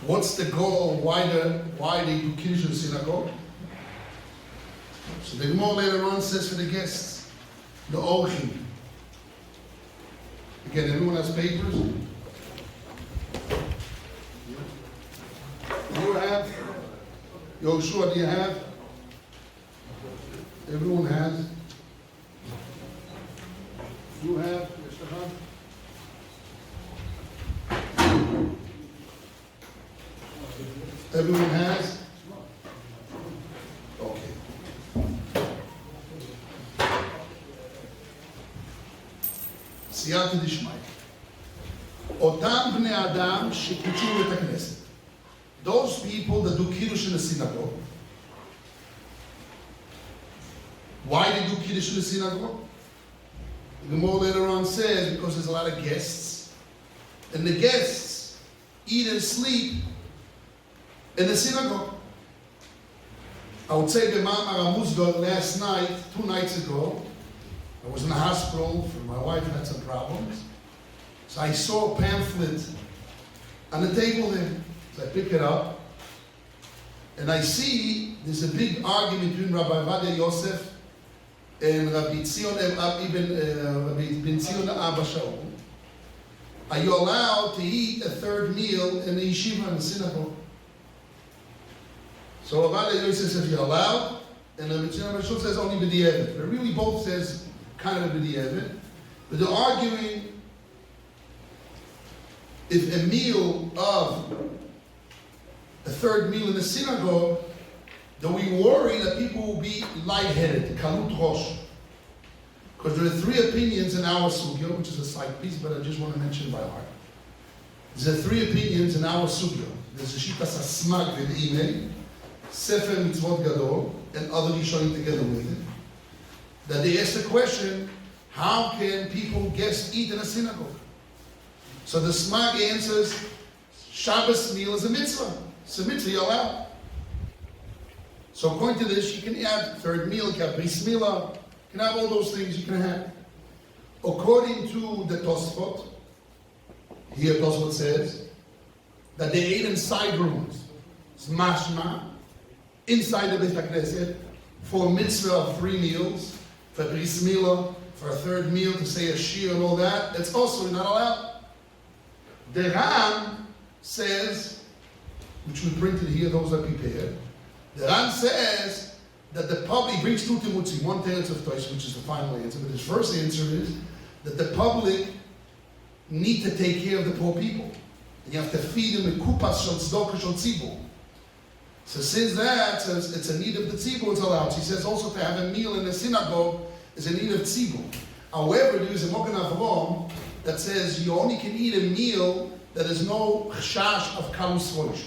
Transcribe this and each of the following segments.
What's the goal? Why they do Kiddush in the synagogue? So the Gemara later on says for the guests, the Orchim. Again, everyone has papers? You have? Yoshua, do you have? Everyone has? You have? Everyone has? Okay. סייעתא דשמיא. אותם בני אדם שקידשו את הכנסת. Those people that do Kiddush in the synagogue. Why they do Kiddush in the synagogue? The Gemara later on says because there's a lot of guests. And the guests eat and sleep in the synagogue. I would say B'ma'amar HaMusgar last night, 2 nights ago, I was in the hospital for my wife had some problems. So I saw a pamphlet on the table there. So I pick it up and I see there's a big argument between Rabbi Vadia Yosef and Rabbi Tziyon Ben Tziyon Abba Shaul. Are you allowed to eat a third meal in the yeshiva in the synagogue? So Rabbi Yosef says you're allowed, and Rabbi Tziyon Abba Shaul says only b'di'evet. But really both says kind of b'di'evet. But they're arguing if a meal of a third meal in the synagogue, then we worry that people will be lightheaded, kalut rosh. Because there are 3 opinions in our Sugia, which is a side piece, but I just want to mention by heart. There are 3 opinions in our Sugia. There's a Shitas Asmag V'Imei, Sefer Mitzvot Gadol, and other Rishonim together with it. That they ask the question, how can people guests eat in a synagogue? So the Smag answers, Shabbos meal is a mitzvah. It's a mitzvah, you're allowed. So according to this, you can add third meal, you can have bris milah, you can have all those things you can have. According to the Tosfot, here Tosfot says, that they ate in side rooms. It's mashma, inside the Beit HaKnesset, for a mitzvah of 3 meals, for bris milah, for a third meal, to say a shiur and all that, it's also not allowed. The Ram says, which we printed here, those are prepared. The Ram says that the public brings 2 timutzi, 1 teretz of Tosh, which is the final answer. But his first answer is that the public need to take care of the poor people. And you have to feed them with kupas shel tzedakah shel tzibur. So since that says it's a need of the tzibur, it's allowed. He says also to have a meal in the synagogue is a need of tzibur. However, there is a Mogen Avrom that says you only can eat a meal that is no chashash of kalus rosh,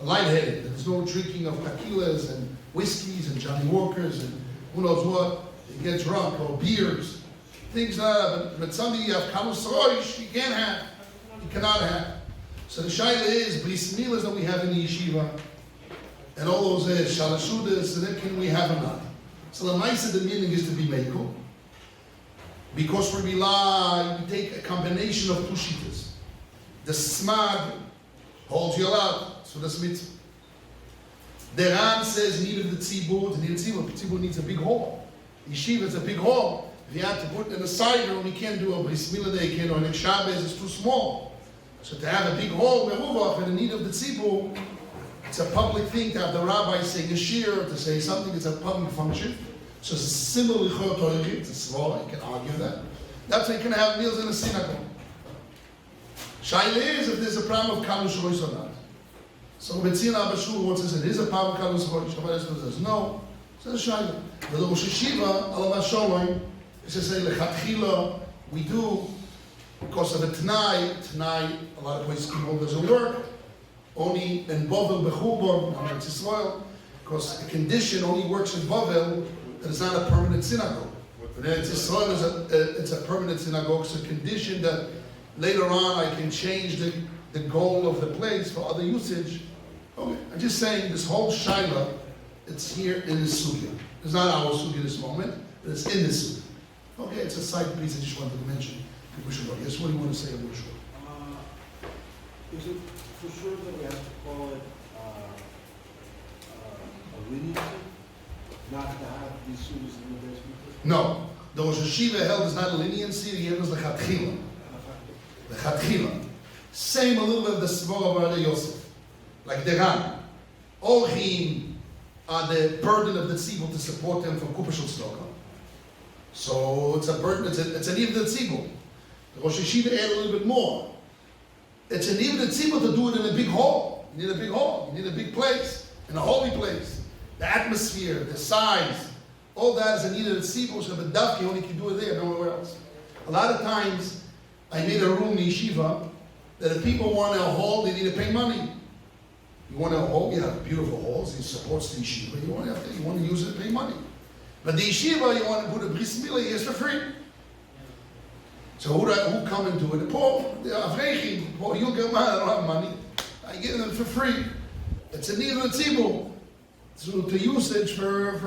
lightheaded. There's no drinking of tequilas and whiskeys and Johnny Walkers and who knows what. You get drunk or beers, things like that. But something you have kalus rosh, you can't have. You cannot have. So the shaila is bris milas that we have in the yeshiva and all those shalashudas. And then can we have or not? So the nice of the meaning is to be meiko. Because we take a combination of 2 shittas. The smag holds you allowed, so that's mitzvah. The Ram says need of the tzibur, the tzibur needs a big hall. Yeshiva is a big hall. If you have to put it in a side room, you can't do a bris milah day, you can't, or in Shabbos, it's too small. So to have a big hall, meruvach, and the need of the tzibur, it's a public thing to have the rabbi saying a shiur, to say something, it's a public function. So it's a similar lichor, it's a svara, you can argue that. That's why you can have meals in a synagogue. Shaila is if there's a problem of kalus rosh or not. So Tziyon Abba Shaul says it is a problem of kalus rosh. Somebody says no. So it's Shaila. But the Rosh Yeshiva, Alav Sholem, it says lechatchila we do because of a tnai. A lot of places people doesn't work. Only in Bovel bechubon, not in Israel, because the condition only works in Bovel. That it's not a permanent synagogue. But in Israel, it's a permanent synagogue. So condition that later on I can change the goal of the place for other usage. Okay, I'm just saying this whole shaila, it's here in the Sugia. It's not our Sugia this moment, but it's in the Sugia. Okay, it's a side piece I just wanted to mention. People should know. Yes, what do you want to say about Rosh? Is it for sure that we have to call it a leniency, not to have these students in the basement? No. The Rosh Yeshiva held is not a leniency, he held is lechatchila. Lechatchila. Same a little bit of the Svara of Rabbi Yosef. Like the Ran. All him are the burden of the tzibur to support them from Kupashul Tzedakah. So it's a burden, it's an even tzibur. The Rosh Yeshiva add a little bit more. It's an even tzibur to do it in a big hall. You need a big hall, you need a big place, in a holy place. The atmosphere, the size, all that is a needed tzibur, so the dafki only can do it there, nowhere else. A lot of times, I made a room in Yeshiva that if people want a hall, they need to pay money. You want a hall, you have beautiful halls, it supports the Yeshiva, you want to use it, pay money. But the Yeshiva, you want to put a bris milah, it's for free. So who come into it? The poor, the Avrechim, poor Yugel man, I don't have money. I give them for free. It's a need of the tzibur. So to usage for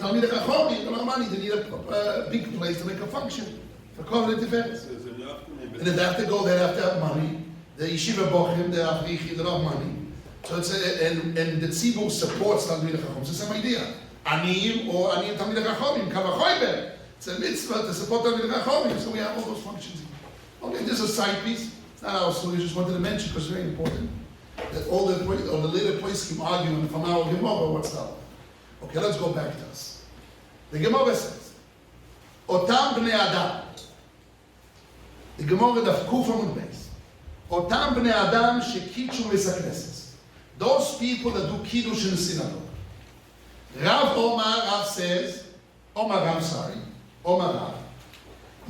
Talmud Chacham, you don't have money. They need a big place to make a function for covenant events. And if they have to go, they have to have money. The Yeshiva Bochim, the Avrechim, they don't have money. So it's and the tzibur supports Talmud Chacham. It's the same idea. Aniyim or Aniyim Talmud Chacham, Kavachoyber. It's a mitzvah to support Talmud Chacham. So we have all those functions. Okay, this is a side piece. It's not our story. I just wanted to mention because it's very important. That all the later place keep arguing from our Gemara, what's that? Okay, let's go back to us. The Gemara says, Otam bnei Adam. The Gemara daf Kuf Amud Beis. Otam bnei Adam shekitchu mesakneses. Those people that do Kiddush in the synagogue. Rav says, Rav,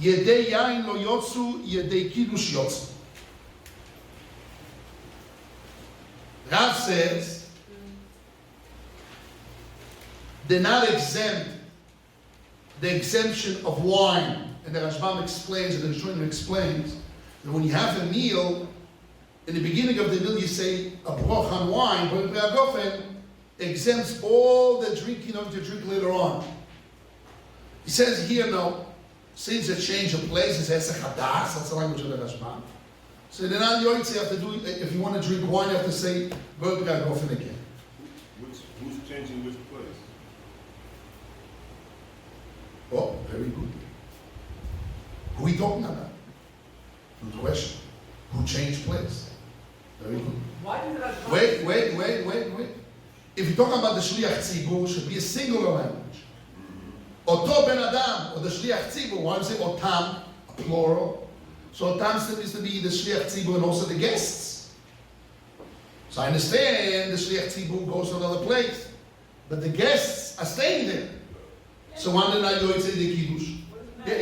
Yedei yain lo yotzu, Yedei Kiddush yotzu. Rav says, they're not exempt the exemption of wine. And the Rashbam explains, and the Rishonim explains, that when you have a meal, in the beginning of the meal you say a broch on wine, but Be'agofen exempts all the drinking of the drink later on. He says here, no, since a change of place is Hesach Hadas, that's the language of the Rashbam. So then on the Yoitz you have to do, if you want to drink wine, you have to say, Be'agofen again. Who's changing which place? Oh, very good. Who are we talking about? Good question. Who changed place? Very good. Why did that? Wait. If you're talking about the Shliach Tzibur, it should be a singular language. Oto ben Adam, or the Shliach Tzibur, why do you say Otam, a plural? So Otam still needs to be the Shliach Tzibur and also the guests. So I understand the Shliach Tzibur goes to another place, but the guests are staying there. So when did I go to the Kiddush? Yeah,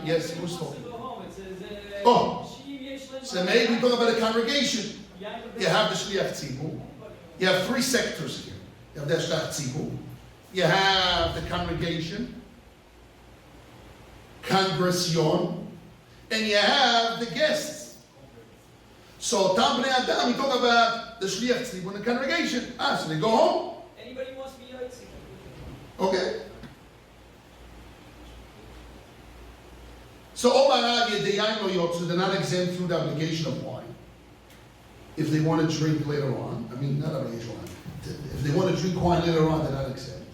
yes, who's talking? Oh, so maybe we talk about a congregation. You have the Shliach Tzibur. You have three sectors here. You have the Shliach Tzibur. You have the congregation, congregation, and you have the guests. So Tam Bnei Adam, we talk about the Shliach Tzibur and the congregation. So they go home. Anybody wants to be Yitzchak? Okay. So they're not exempt through the obligation of wine. If they want to drink later on, not obligation of wine. If they want to drink wine later on, they're not exempt.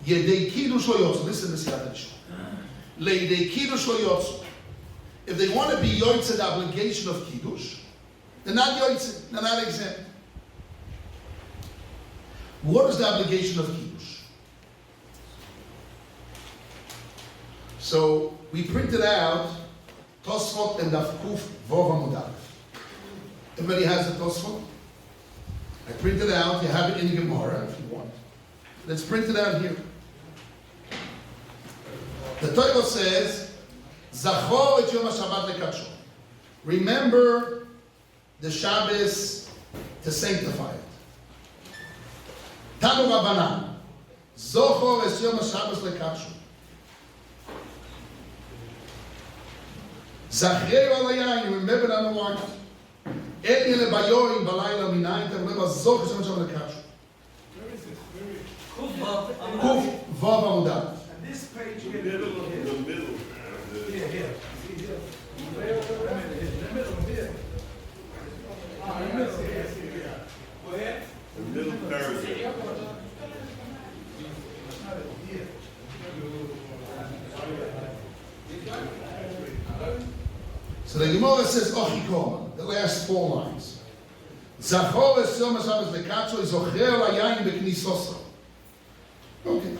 Yedei Kiddush lo yotzu. Listen to this Yaddish. Leidei Kiddush lo yotzu. If they want to be Yotzeh, the obligation of Kiddush, they're not Yotzeh, they're not exempt. What is the obligation of Kiddush? So we printed out Tosfot and Daf Kuf Vov Amud Aleph. Everybody has the Tosfot? I printed out. You have it in the Gemara if you want. Let's print it out here. The Torah says, Zachor et Yom HaShabbat lekadsho. Remember the Shabbos to sanctify it. Tanu Rabbanan. Zochor et Yom HaShabbos lekadsho. Zachreu al hayayin, remember it on the wine. Eli lebayoim balayla minayin, remember Zochor et Yom HaShabbos lekadsho. Where is it? Kuf Vav Amud Aleph. And this page In here. the middle. Here. See here. In the middle here. In the middle. So the Gemara says, Ochikoma, the last 4 lines. Zachor es yom HaShabbos lekatzo zocher layayin beknisoso. Okay.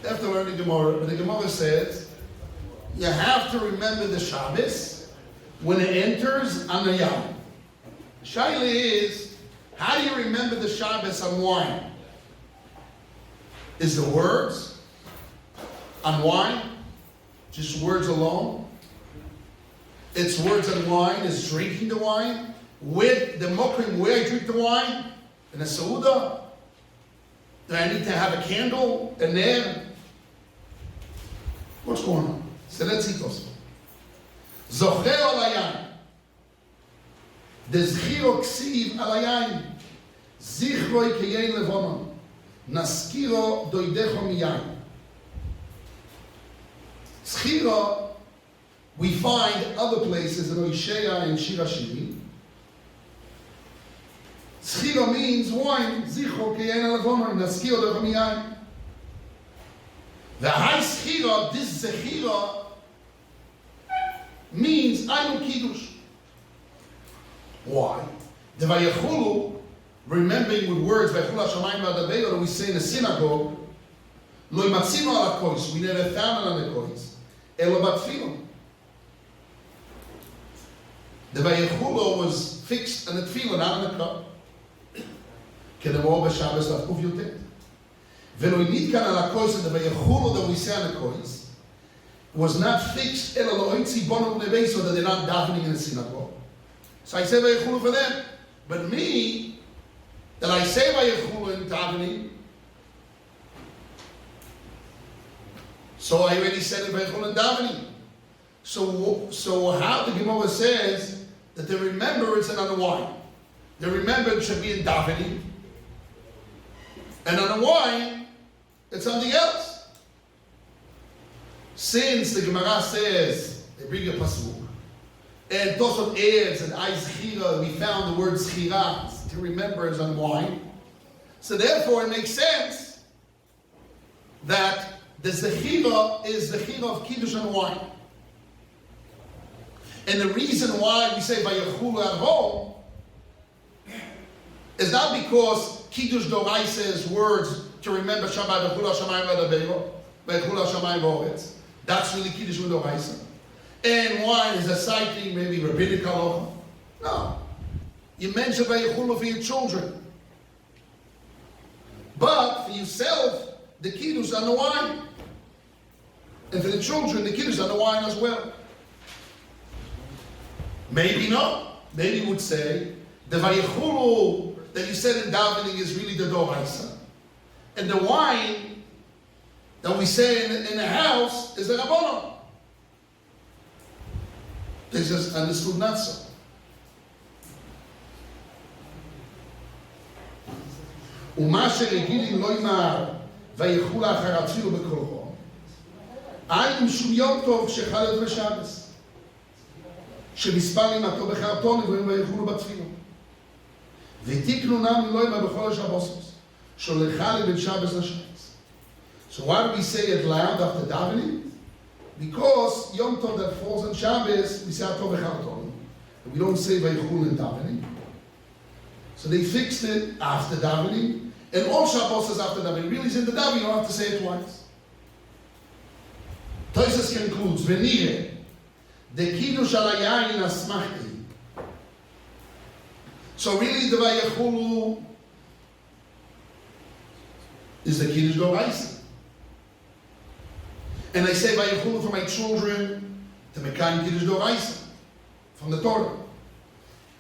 After learning Gemara, but the Gemara says, you have to remember the Shabbos when it enters on the Yom. Shaila is, how do you remember the Shabbos on wine? Is the words on wine? Just words alone? It's words on wine, is drinking the wine? With the mokrim, where I drink the wine? In a Seuda? Do I need to have a candle? A ner? What's going on? So let's see those. Zocher al hayayin. The zchiro ksiv al hayayin. Zichroi keyein levonon. Naskiro doidecho miyayin. Zchiro, we find other places in Oishea and Shir HaShirim. Zchiro means wine. Zichro keyein levonon. Naskiro doidecho miyayin. The high schira, this zechira, means I know Kiddush. Why? The Vayechulu, remembering with words, Vayechulu HaShamayim V'Adabeiro, that we say in the synagogue, Lo imatzino ala kois, we never found it on the kois, Elo batfilo. The Vayechulu was fixed on the tefillah, not on the cup. Kedemo b'Shabbos Tavkuf Yotet. V'lo nitkan ala kois, and the Vayechulu that we say on the kois, was not fixed, Elo lo oitzi bono b'nevei, so that they're not davening in the synagogue. So I say Vayechulu for them. But me, that I say Vayechulu in davening, so I already said it Vayechulu in davening. So how the Gemara says that the remembrance and on the wine. The remembrance should be in davening, and on the wine, it's something else. Since the Gemara says, they bring a pasuk, and Tosot adds and I zchira, we found the word zchira to remember is on wine. So therefore, it makes sense that the zechira is the zechira of Kiddush and wine. And the reason why we say Vayechulu at home is not because Kiddush Doraisa is words to remember Shabbat Vayechulu HaShamayim V'Adabeiro, Vayechulu HaShamayim V'Oretz. That's really Kiddush Doraisa. And wine is a side thing, maybe rabbinic halacha. No. You mention Vayechulu for your children. But for yourself, the Kiddush on the wine. And for the children, the Kiddush on the wine as well. Maybe not. Maybe you would say, the Vayechulu that you said in davening is really the Doraisa. And the wine that we say in the house is the Rabbanon. They just understood not so. ומה שרגילים לא ימהר ויחול אחר התפילו בקולו אין שום יום טוב שחל את בשבס שמספר לימתו בחרטון ויחולו בתפילו ותיקנו נם לא ימה בכל השבוסוס שולחה לבן שבס לשבס. So why do we say it loud after davening? Because Yom Tov that falls on Shabbos, we say Atov Echarton. We don't say Vayechul in davening. So they fixed it after davening. And all Shabbos is after davening. Really, it's in the davening, you don't have to say it twice. Tosfos concludes, Venire, the Kiddush al hayayin asmachti. So really, the Vayechulu is the Kiddush Doraisa. And I say Vayechulu for my children to Mekayim Kiddush Doraisa from the Torah.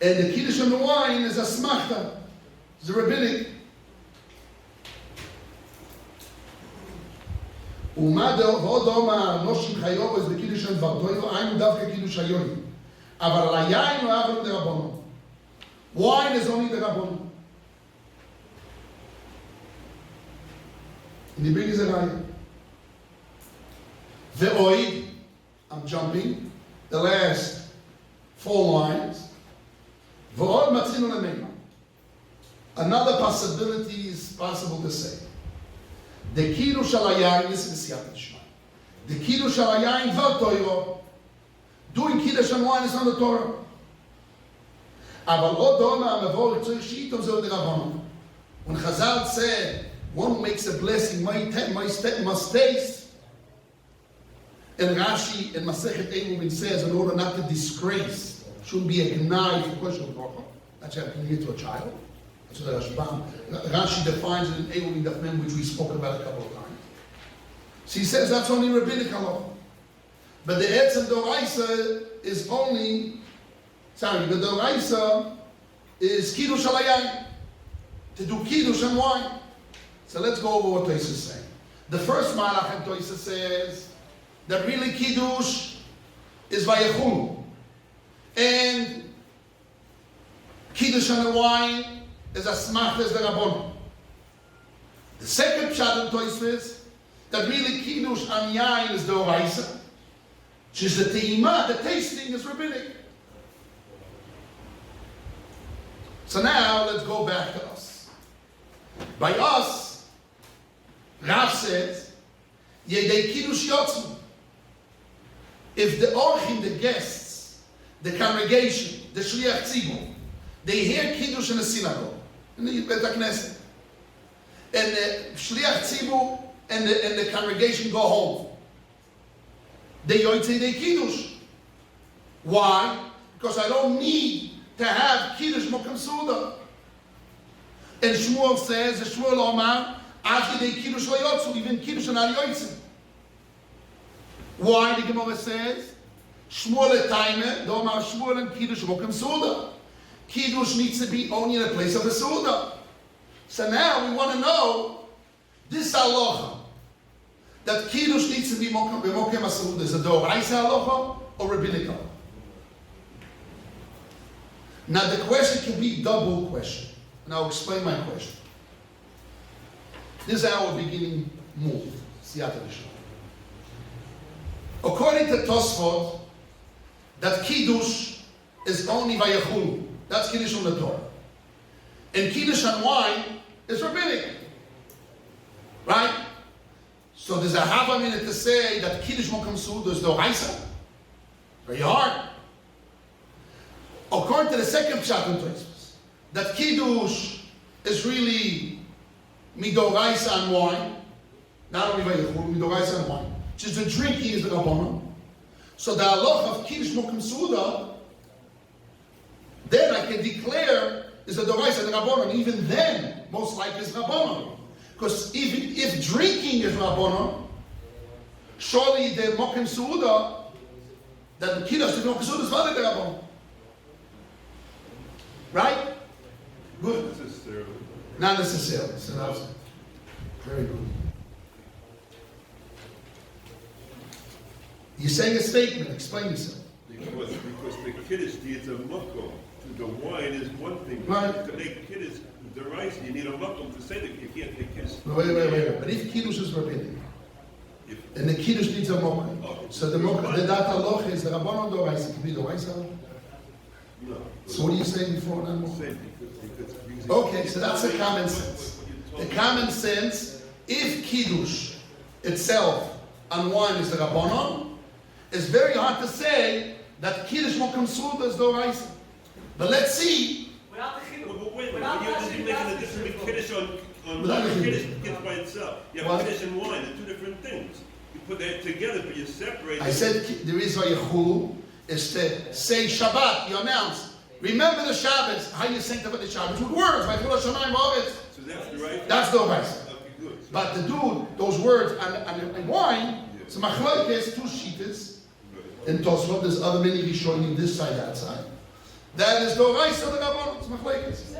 And the Kiddush on the wine is a smachta, it's a rabbinic. ומה ועוד אומר נושים חיוב is the Kiddush on Vartoilo, היינו דווקא Kiddush hayonim. אבל על היין הוא אהב דרבנו. Wine is only the Rabbanon. And the bring is a raya. Ve'oid, I'm jumping, the last 4 lines. Ve'oid matzinu lemeima. Another possibility is possible to say. The Kiddush al Hayayin, listen to Siyat Shema. The Kiddush al Hayayin Dvar Torah. Doing Kiddush and wine is not the Torah. Aber עוד דומה המבוא צריך שאיתו זהו דרבנן. When Chazal said, one who makes a blessing must taste, and Rashi in Masechet Erumin says, in order not to disgrace, shouldn't be a gnai for question of Torah. That's how you give to a child. That's what Rashi defines it in Erumin Dafmem, which we spoke about a couple of times. So he says that's only rabbinic halacha. But the Etz and Doraisa is only, the Doraisa is Kiddush al Hayayin, to do Kiddush and wine. So let's go over what Toisa is saying. The first Malach in Toisa says that really Kiddush is Vayechulu. And Kiddush and wine is as smart as the Rabbon. The second Pshat in Toisa is that really Kiddush and Yain is the Oraisa, which is the Te'ima, the tasting is rabbinic. So now let's go back to us. By us, Rav says, Yedei Kiddush Yotzu. If the Orchim, the guests, the congregation, the Shliach Tzibur, they hear Kiddush in the synagogue, in the Bet HaKnesset, and the Shliach Tzibur and the congregation go home, they yotzei the Kiddush. Why? Because I don't need to have Kiddush Mokam Seuda. And Shmuel says, Shmuel Omar, after they Kiddush lo yotzu, even Kiddush are not yotzei. Why? The Gemara says, Shmuel etaime, the Omar Shmuel and Kiddush Mokam Seuda. Kiddush needs to be only in a place of a Seuda. So now we want to know this halacha, that Kiddush needs to be Mokem Seuda. Is it Doraisa halacha or rabbinic? Now the question can be double question. And I'll explain my question. This is our beginning move. Siyata B'Shua. According to Tosfot, that Kiddush is only Vayechulu. That's Kiddush on the Torah. And Kiddush on wine is rabbinic. Right? So there's a hava minute to say that Kiddush Mokam Seuda is Doraisa. Very hard. According to the second Pshat in Tosfos, that Kiddush is really Midoraisa and wine, not only Vayechulu, Midoraisa and wine, which is the drinking is the Rabbanon. So the halacha of Kiddush Mokam Seuda, then I can declare is the Doraisa and the Rabbanon. Even then, most likely is Rabbanon. Because even if drinking is Rabbanon, surely the Mokam Seuda, that the Kiddush the Mokam Seuda is valid the Rabbanon. Right? Good. Not necessarily. Not necessarily. So that's very good. You're saying a statement. Explain yourself. Because the Kiddush needs a makom. The wine is one thing. Right. To make Kiddush the rice, you need a makom to say that you can't make Kiddush. Wait. But if Kiddush is rabbinic, and the Kiddush needs a mokum, so the dat halacha is the Rabbanon Doraisa. It can be Doraisa. No. So what are you saying before that? Because Okay, so that's the common sense. The common sense, if Kiddush itself and wine is the Rabbanon, it's very hard to say that Kiddush Mokam Seuda is Doraisa. But let's see. Without the Chiddush. But wait, Without you're Rashi, making a difference between Kiddush on Without wine. the Kiddush Kiddush. gets by itself. You What? have Kiddush and wine, they're two different things. You put that together, but you separate I them. said there is Vayechulu is to say Shabbat, you announce. Remember the Shabbos, how you sanctify the Shabbos with words, Vayechulu Shamayim V'Aretz. So that's the right. That's Doraisa. Okay, good. But to do those words and wine, so machlokes, two shitas. In Tosfot, there's other many Rishonim this side, that side. That is Doraisa the Rabbanon. It's machlokes.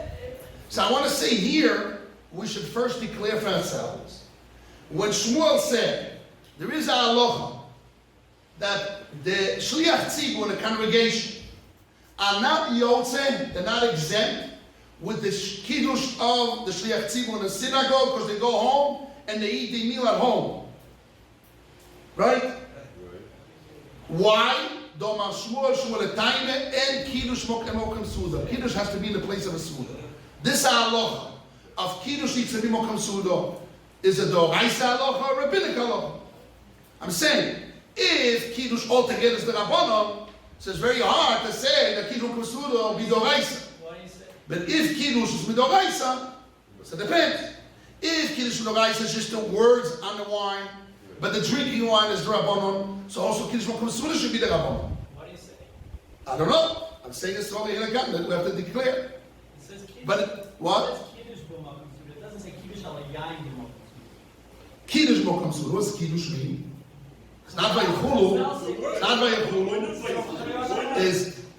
So I want to say here, we should first declare for ourselves. When Shmuel said there is a halacha that the Shliach Tzibur in the congregation are not yotzei, they're not exempt with the Kiddush of the Shliach Tzibur in the synagogue because they go home and they eat their meal at home. Right? Why? Domar Shmuel, Shmuel etaime, and Kiddush Mokam Seuda. Kiddush has to be in the place of a Seuda. This halacha of Kiddush needs to be Mokam Seuda. is a Doraisa halacha or rabbinic halacha? I'm saying, if Kiddush altogether is the Rabbanon, so it's very hard to say that Kiddush Kasuda will be Doraisa. Why do you say? But if Kiddush is Midoraisa, so it depends. If Kiddush Midoraisa is just the words on the wine, but the drinking wine is the Rabbanon, so also Kiddush Kasuda should be the Rabbanon. What do you say? I don't know. I'm saying it's only in a gun that we have to declare. It says Kiddush. But what? It says Kiddush b'makom suda. It doesn't say Kiddush al yayin b'makom suda. Kiddush Mokum Suda. What's Kiddush mean? It's not by Yechulu. It's not by Yechulu.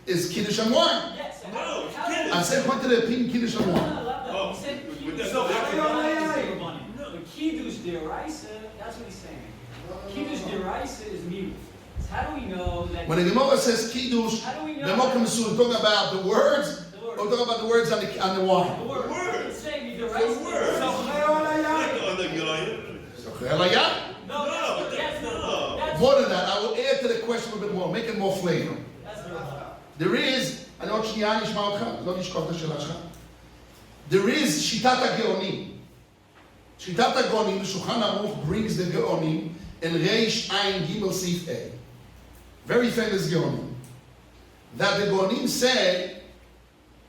Is Kiddush and wine. Yes. No, it's how- Kiddush. I said, what did they pin Kiddush and No, wine? no, no, Oh, he said but Kiddush. that's So not how do you what- know it's Rabbanim? But Kiddush deraisa, that's what he's saying. Kiddush deraisa is mute. So how do we know that? When the Gemara says Kiddush, How do we the know? Mokum Suda, talking about the words, The word. or talking about the words on the wine? The word. word. It's saying The deraisa. word. So On the yayin. no, No, that's no. that's More than that, I will add to the question a bit more, make it more flavor. that's the Rabbanim. There is, אני עוד שנייה נשמע אותך, לא נשכח את השאלה שלך. There is שיטת הגאונים. שיטת הגאונים, בשולחן ערוך brings the גאונים in reish ayin gimel sif a. Very famous גאונים. That the גאונים say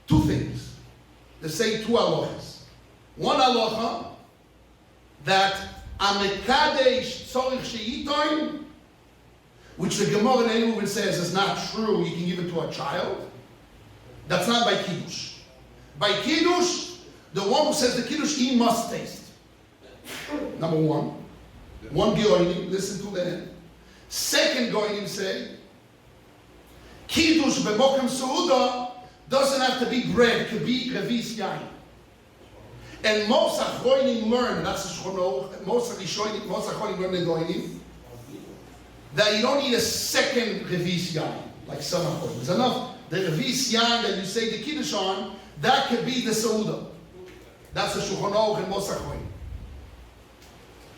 two things. They say two halachas. One halacha, that amekadesh tzorich sheyitoin, which the Gemara in Eruvin says is not true, you can give it to a child. That's not by Kiddush. By Kiddush, the one who says the Kiddush, he must taste. Number one. One Geoinim, listen to that. Second Geoinim say, Kiddush b'mokem Seuda doesn't have to be bread, it could be revis yain. And most Achroinim learn, that's the Shchono, most Achroinim learn the Geoinim, that you don't need a second revis yain, like some Achroinim. There's enough. The revis yain that you say the Kiddush on, that could be the Seuda. That's the Shulchan Aruch and most Achroinim.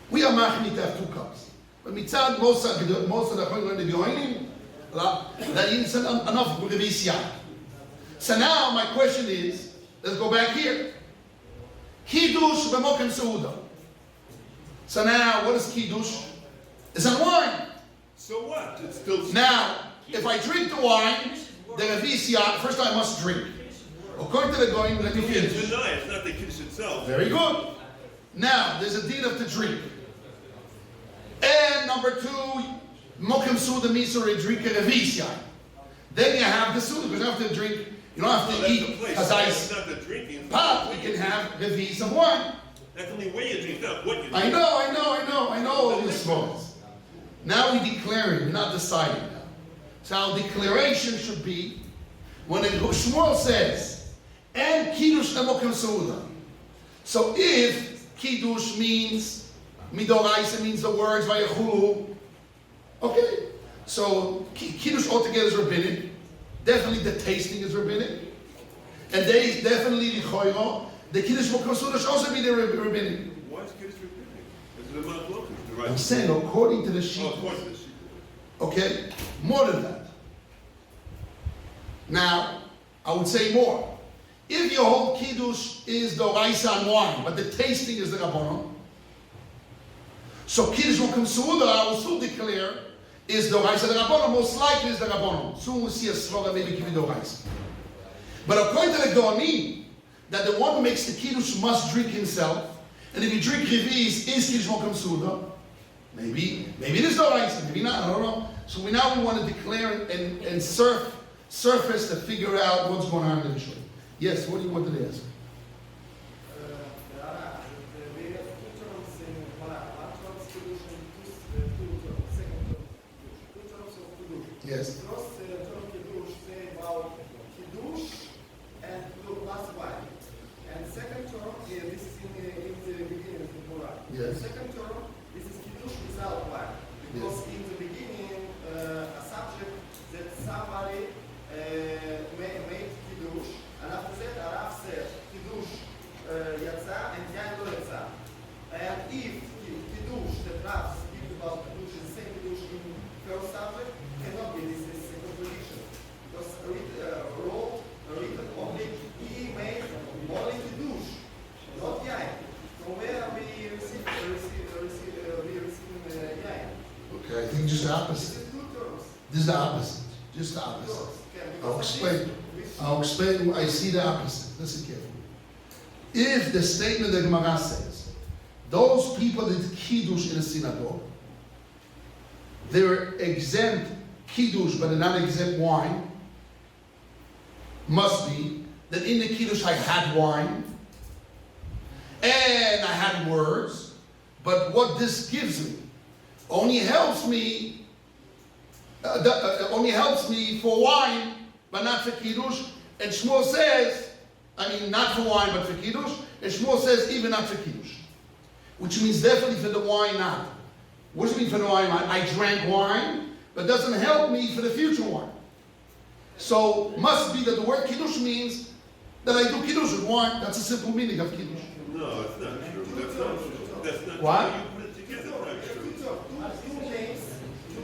We are machmir to have 2 cups. But mitzad, most of the Achroinim learn the Geoinim, that you need enough revis yain. So now my question is, let's go back here. Kiddush b'mokem Seuda. So now, what is Kiddush? It's on wine. So what? It's still. Now, if I drink the wine, the revis yain, first I must drink. According to the going, let me You can't finish. deny it's not the Kiddush itself. Very good. Now, there's a deed of the drink. And number 2, mokem Seuda means already drink a revis yain. Then you have the Seuda, because you don't have to drink, you don't have No, to that's eat the place. as That's I not the drinking. pop. You can have revis of wine. That's only way you drink, not what you drink. I know all these smokes. Now we're declaring, we're not deciding now. So our declaration should be, when the Shmuel says, and Kiddush Emokem Seuda. So if Kiddush means, Midoraisa means the words, Vayechulu, okay. So Kiddush altogether is rabbinic. Definitely the tasting is rabbinic. And there is definitely the Choyro. The Kiddush Emokem Seuda should also be the rabbinic. Why is Kiddush rabbinic? It's the Mount Locust, the right. I'm saying according to the Oh, sheet. of course, the sheep. Okay? More than that. Now, I would say more. If your whole Kiddush is the rice and wine, but the tasting is the Rabbanon, so Kiddush Mokum Seuda, I will still declare, is the rice and the Rabbanon, most likely is the Rabbanon. Soon we'll see a slogan, maybe give you the rice. But according to the Gaonim, that the one who makes the Kiddush must drink himself, and if you drink Revis, is Kiddush Mokum Seuda? Maybe it is the rice, maybe not, I don't know. So we want to declare and surface to figure out what's going on in the shul. Yes, what did they ask? Yes. Yes. Second term, this is Kiddush without wine. Because in the beginning, a subject that somebody made Kiddush, and after that, Araf said, Kiddush yatsa and yain lo yatsa. And if Kiddush, the Rav speaks about Kiddush, is the same Kiddush in first subject, cannot be this is second I think just the opposite. This is the opposite. Just the opposite. I'll explain. I see the opposite. Listen carefully. If the statement the Gemara says, those people that did Kiddush in a synagogue, they're exempt Kiddush, but they're not exempt wine, must be that in the Kiddush I had wine, and I had words, but what this gives me only helps me for wine, but not for Kiddush. And Shmuel says, not for wine, but for Kiddush. And Shmuel says, even not for Kiddush. Which means definitely for the wine not. What does it mean for the wine not? I drank wine, but it doesn't help me for the future wine. So, must be that the word Kiddush means that I do Kiddush with wine. That's a simple meaning of Kiddush. No, it's not true. That's not true. That's not What? true. You put it together, not true. Two names, two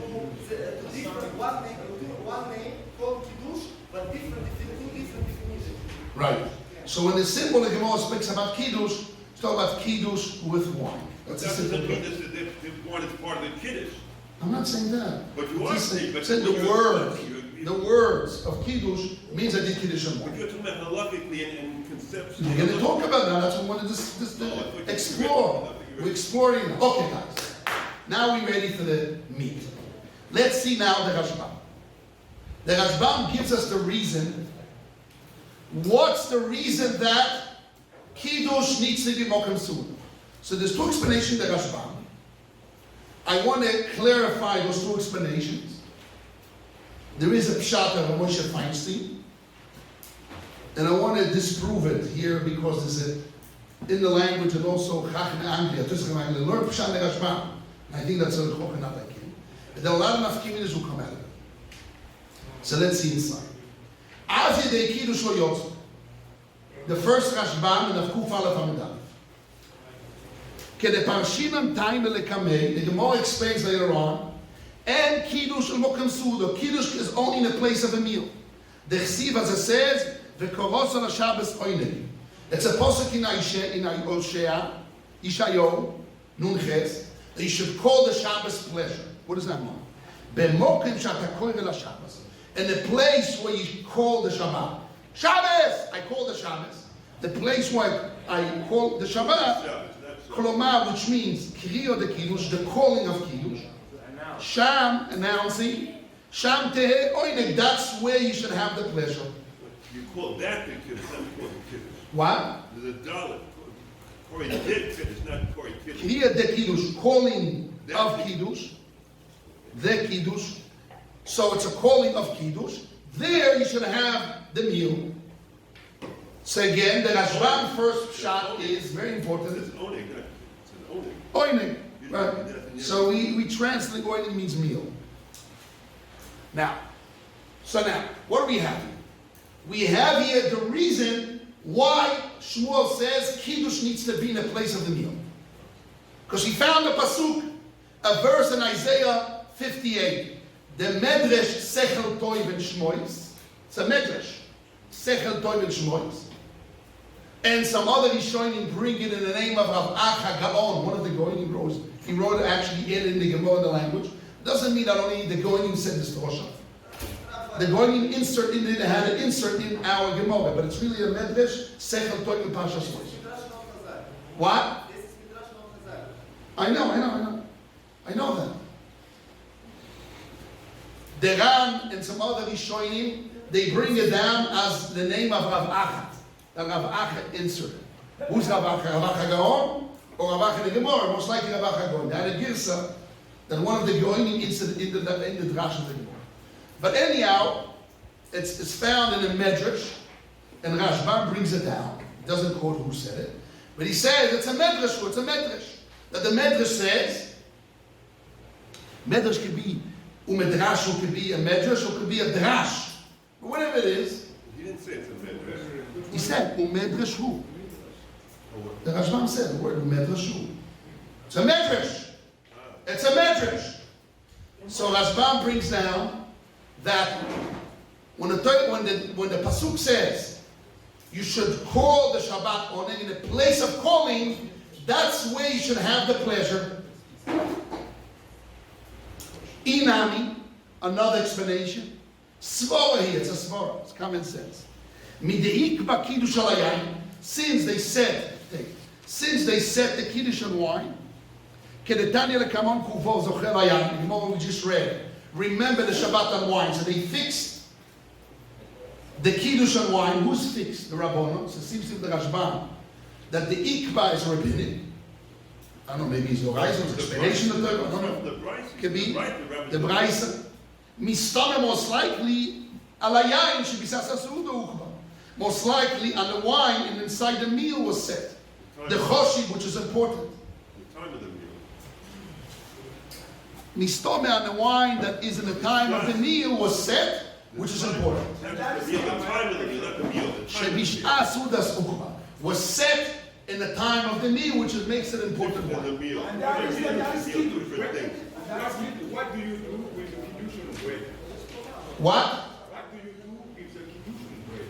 different, one name called Kiddush, but two different definitions. Right. So when the symbol the Gemara speaks about Kiddush, it's talking about Kiddush with wine. That's a That simple doesn't mean meaning. this one is part of the Kiddush. I'm not saying that. But you are saying, but said the words of Kiddush means I did Kiddush and But wine. you're talking about halakhically and conceptually. We're going to talk about that. That's what we wanted to explore. We're exploring. Okay, guys. Now we're ready for the meat. Let's see now the Rashbam. The Rashbam gives us the reason. What's the reason that Kiddush needs to be Mokem Seuda? So there's two explanations of the Rashbam. I want to clarify those two explanations. There is a pshat of Moshe Feinstein, and I want to disprove it here because there's in the language and also Chacham Anglia, learn pshat the Rashbam. I think that's a Chokhan Adakim. There are a lot of nafkiminas who come out of it. So let's see inside. As the Kiddush lo yotzu. The first Rashbam in Avkuf Aleph Amud Aleph. Kedeparshinam time lekamei. The Gemara explains later on. And Kiddush al-Mokem Seuda. Kiddush is only in the place of a meal. The Chesiv, as it says, v'koros al Shabbos oinei. It's a posuk in Oshea, Ishayo, Nun Ches, that you should call the Shabbos pleasure. What does that mean? B'mokim shata koire la Shabbos. In the place where you call the Shabbat. Shabbos! I call the Shabbos. The place where I call the Shabbat. Kolomar, which means Kriyo de Kiddush, the calling of Kiddush. Sham, announcing. Sham tehe oinek, that's where you should have the pleasure. You call that the Kiddush, not call the Kiddush. What? There's a dollar. Corey did Kiddush, not Corey Kiddush. Kriya de Kiddush, calling of Kiddush. The Kiddush. So it's a calling of Kiddush. There you should have the meal. So again, the Rashbam first shot is very important. It's owning, it's an owning. Oining. Right. So we translate oining means meal. Now, what do we have here? We have here the reason why Shmuel says Kiddush needs to be in the place of the meal. Because he found a pasuk, a verse in Isaiah 58. The Medrash Sechel Toiv and Shmois. It's a Medrash. Sechel Toiv and Shmois. And some other Rishonim bring it in the name of Rav Acha Gaon, one of the Goyim he wrote it actually in the Gemara in the language. Doesn't mean that only the Goyim said this to Rosh. The Goyim had an insert in our Gemara, but it's really a Medrash Sechel Toiv and Pasha Shmois. What? This is Midrash not Chazal. I know that. The Ram and some other Rishonim, they bring it down as the name of Rav Acha. That Rav Acha inserted. Who's Rav Acha? Rav Acha Gaon or Rav Acha the Gemara? Most likely Rav Acha Gaon. They had a girsa that one of the Goyim inserted in the Drash of the Gemara. But anyhow, it's found in a Medrash, and Rashbam brings it down. He doesn't quote who said it, but he says it's a Medrash. It's a Medrash that the Medrash says. Medrash could be umedrash, or could be a Medrash, or could be a Drash, but whatever it is. He didn't say it's a Medrash. He said umedrash hu. The Rashbam said the word umedrash hu. It's a Medrash. It's a Medrash. So Rashbam brings down that when the pasuk says you should call the Shabbat on in the place of calling, that's where you should have the pleasure. Inami, another explanation. Svara here, it's a svara, it's common sense. Mideikba kiddush alayayin, since they set the kiddush on wine, kedetanya lekamon kuvo zocher ayayin, the Gemara we just read. Remember the Shabbat on wine, so they fixed the kiddush on wine. Who's fixed? The Rabbanon. So it seems to the Rashbam that the ikba is rabbinic. I don't know, maybe it's the Raisa, it's explanation of the, I don't know. Could be the Braisa. Mistame most likely, alayayin should be sasa Seuda ukba. Most likely on the wine and inside the meal was set. The choshi, which is important. The time of the meal. Mistame on the wine that is in the time of the meal was set, which is important. The time of the meal, not the meal. Shebish'a Seudas ukba was set in the time of the meal, which makes it important The wine. meal. And that is Two different things. what do you do with the Kiddush on bread? What? What do you do with the Kiddush on bread?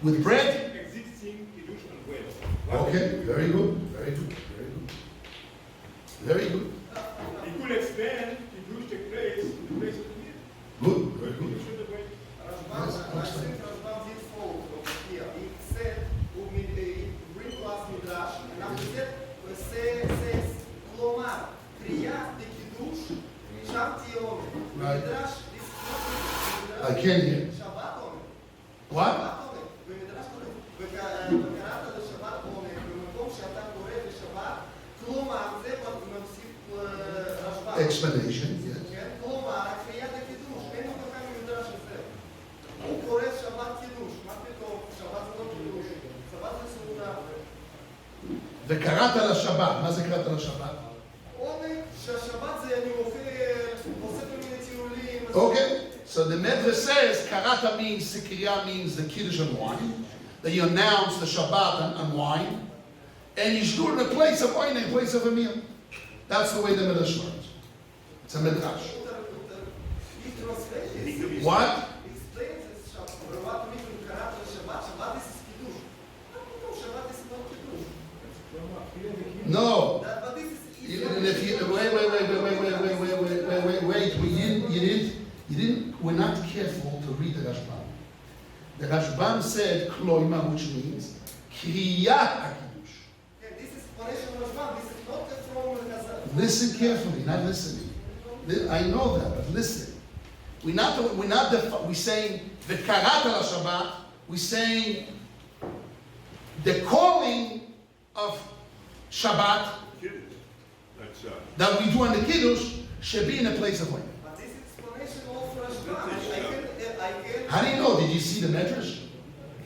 With bread? Existing Kiddush on bread. Okay, very good, very good, very good. Very good. He could expand Kiddush take place in the place of the meal. Good, very good. Kiddush on the bread. Rashbam, I think Rashbam did fall over here. He said, he bring to us Midrash, and after that, says, Klomar, Kriya de Kiddush, Sham Tziyon. Right. Midrash, this is not Midrash. I can't hear. Shabbat אומר. What? שבת אומר. במדרש כתוב, וקראת לשבת אומר, במקום שאתה קורא לשבת, כלומר, זה ממשיך רשב"א. Explanation, yes. כן? כלומר, קריאת הקידוש, אין הוכחה ממדרש הזה. הוא קורא שבת קידוש, מה פתאום? שבת זה לא קידוש, שבת זה סעודה. וקראת לשבת, מה זה קראת לשבת? אומר שהשבת זה אני אוכל, עושה כל מיני טיולים. Okay, so the Medrash says, karata means, sikriya means the kiddush and wine, that you announce the Shabbat and wine, and you do it in a place of wine, in a place of a meal. That's the way the Medrash learns. It's a Medrash. He translates it. What? He explains it, what we mean קראת לשבת, שבת this is קידוש. מה פתאום? שבת is not קידוש. No. But this is And if you, wait, you didn't, we're not careful to read the Rashbam. The Rashbam said, kloima, which means, kriyat HaKiddush. Yeah, this is explanation of Rashbam. This is not from Hazar. Listen carefully, not listening. I know that, but listen. We're saying, v'karat al Shabbat, we're saying, the calling of Shabbat Kiddush. That's that we do on the Kiddush should be in a place of wine. But this explanation of Rashbam, I can. How do you know? Did you see the Medrash?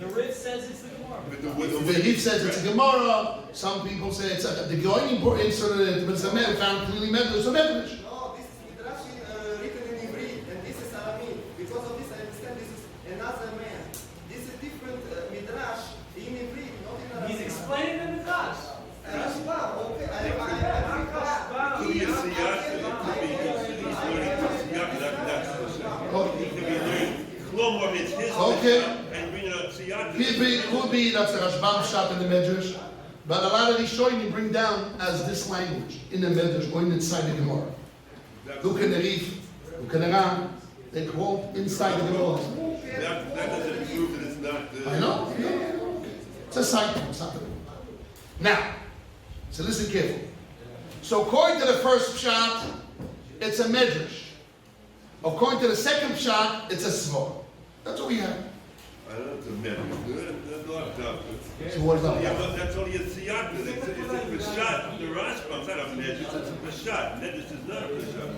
The Ritz says it's the Gemara. The Rif says it's a Gemara. Some people say it's a, the Goyim inserted it, but it's a Medrash, found clearly Medrash. It's a Medrash. No, this is Midrash written in Hebrew, and this is Aramaic. Because of this, I understand this is another man. This is different Midrash in Hebrew, not in Aramaic. He's explaining the Midrash. Rashbam, okay. Could be a siyata, it could be he's learning from siyata, that's the same. He could be learning, Klomar means his Okay. and bringing up siyata. Could be that's the Rashbam shot in the Medrash. But a lot of these showing you bring down as this language in the Medrash or inside the Gemara. Look in the Rif, look in the Ram, they quote inside the Gemara. That doesn't prove that it's not I know. It's a side point, it's not the Gemara. Now, so listen carefully. So according to the first shot, it's a Medrash. According to the second shot, it's a Svor. That's what we have. I don't know, it's a minute. That's locked up. So what is that? Yeah, but that's only a siyata. It's a peshat. The Rashbam's not a medrash, it's a peshat. Medrash is not a peshat.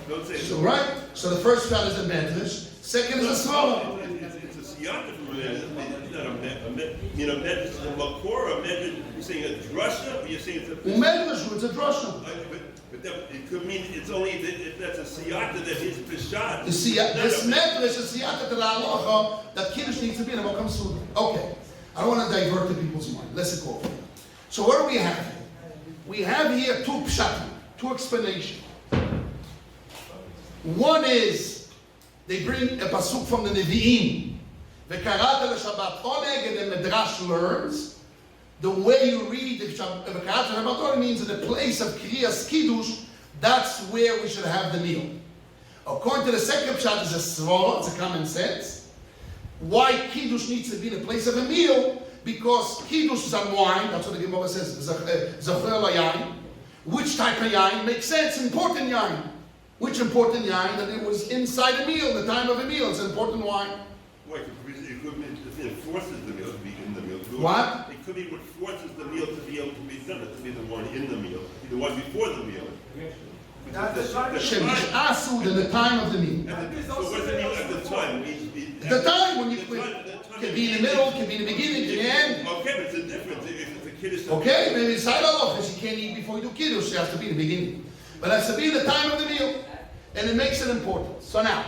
Don't say So right? So the first shot is a Medrash. Second is a Svor. It's a siyata from a medrash. It's not a medrash. You know, medrash is a makor, a medrash. You're saying a drasha, or you're saying it's a peshat? Medrash, it's a drasha. But that, it could mean it's only if that's a siyata that is peshat. You see, this Medrash is siyata to the halacha that Kiddush needs to be in a Makam Seuda. Okay. I don't want to divert the people's mind. Let's go. So what do we have here? We have here two pshatim, two explanations. One is, they bring a pasuk from the Nevi'im. V'karata l'Shabbat oneg, and the Midrash learns, the way you read the V'karata l'Shabbat oneg means in the place of Kriyas Kiddush, that's where we should have the meal. According to the second pshat, it's a svara, it's a common sense. Why Kiddush needs to be in a place of a meal? Because Kiddush is on wine, that's what the Gemara says, Zacher yain. Which type of yain makes sense? Important yain. Which important yain? That it was inside a meal, the time of a meal, it's an important wine. Well, it forces the meal to be in the meal. What? It could be what forces the meal to be able to be done. It could be the one in the meal, the one before the meal. Shemish'asud in the time of the meal. So what's the meal at the time? The time when you can be in the middle, can be in the beginning, can be in the end. Okay, but it's a difference. If it's a Kiddush. Okay, maybe it's side halachas. You can't eat before you do Kiddush. It has to be in the beginning. But it has to be in the time of the meal. And it makes it important. So now,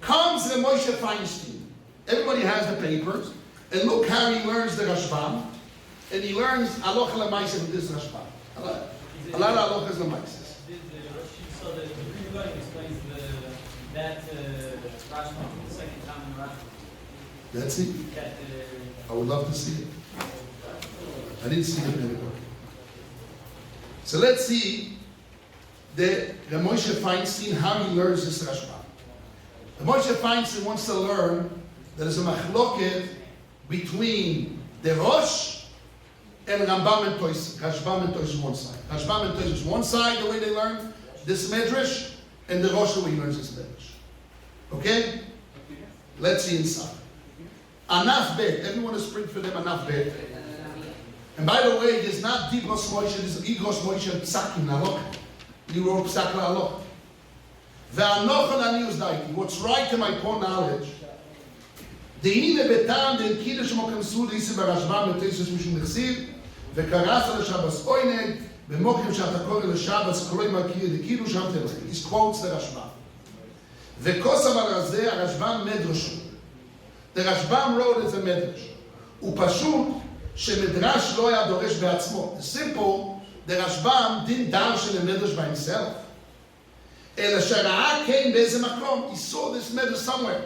comes the Moshe Feinstein. Everybody has the papers. And look how he learns the Rashbam. And he learns halacha l'maisa with this Rashbam. A lot of halachas l'maisa. So the Rabbi explains that Rashba, the second time in Rashba. That's it. I would love to see it. I didn't see it anywhere. So let's see the Moshe Feinstein, how he learns this Rashba. The Moshe Feinstein wants to learn that there's a machloket between the Rosh and Rambam and Toys. Rashbam and Toys is one side. Rashbam and Toys is one side, the way they learn this medrash, and the Rosh the way he learns this medrash. Okay? Let's see inside. Anaf bet. Everyone is print for them Anaf bet. And by the way, there's not Dibros Moshe, there's Igros Moshe Psakim Nalok. You wrote Psak Nalok. Ve'anochon ani uzdaiti. What's right in my poor knowledge? De'ine betam den Kiddush mokem Seuda isi barashbam beteisus mishum nechsiv ve'karasa l'shabas oineg במוקרים שאתה קורא לשבס, קורא מכיר דקידוש שם תלך. He quotes the Rashbam. וכוס אבל הזה, הרשב"ם מדרשו. The Rashbam wrote as a מדרש. הוא פשוט שמדרש לא היה דורש בעצמו. The simple, the Rashbam didn't דרש למדרש by himself. אלא שראה כן באיזה מקום. He saw this מדרש somewhere.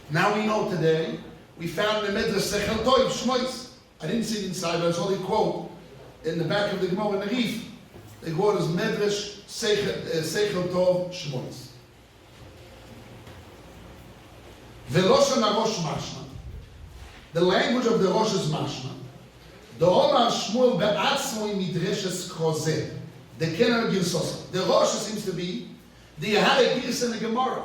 Now we know today, we found the מדרש sechel toiv, shmois. I didn't see it inside, but I saw the quote. In the back of the Gemara in the Rif, the quote is Medrash Seichel Tov Shmois. Veloshon HaRosh Mashma. The language of the Rosh is Mashma. The Omar Shmuel Be'atzmo in Midreshes Krozeh. The Kenar Girsosa. The Rosh seems to be the Yehada Girs in the Gemara.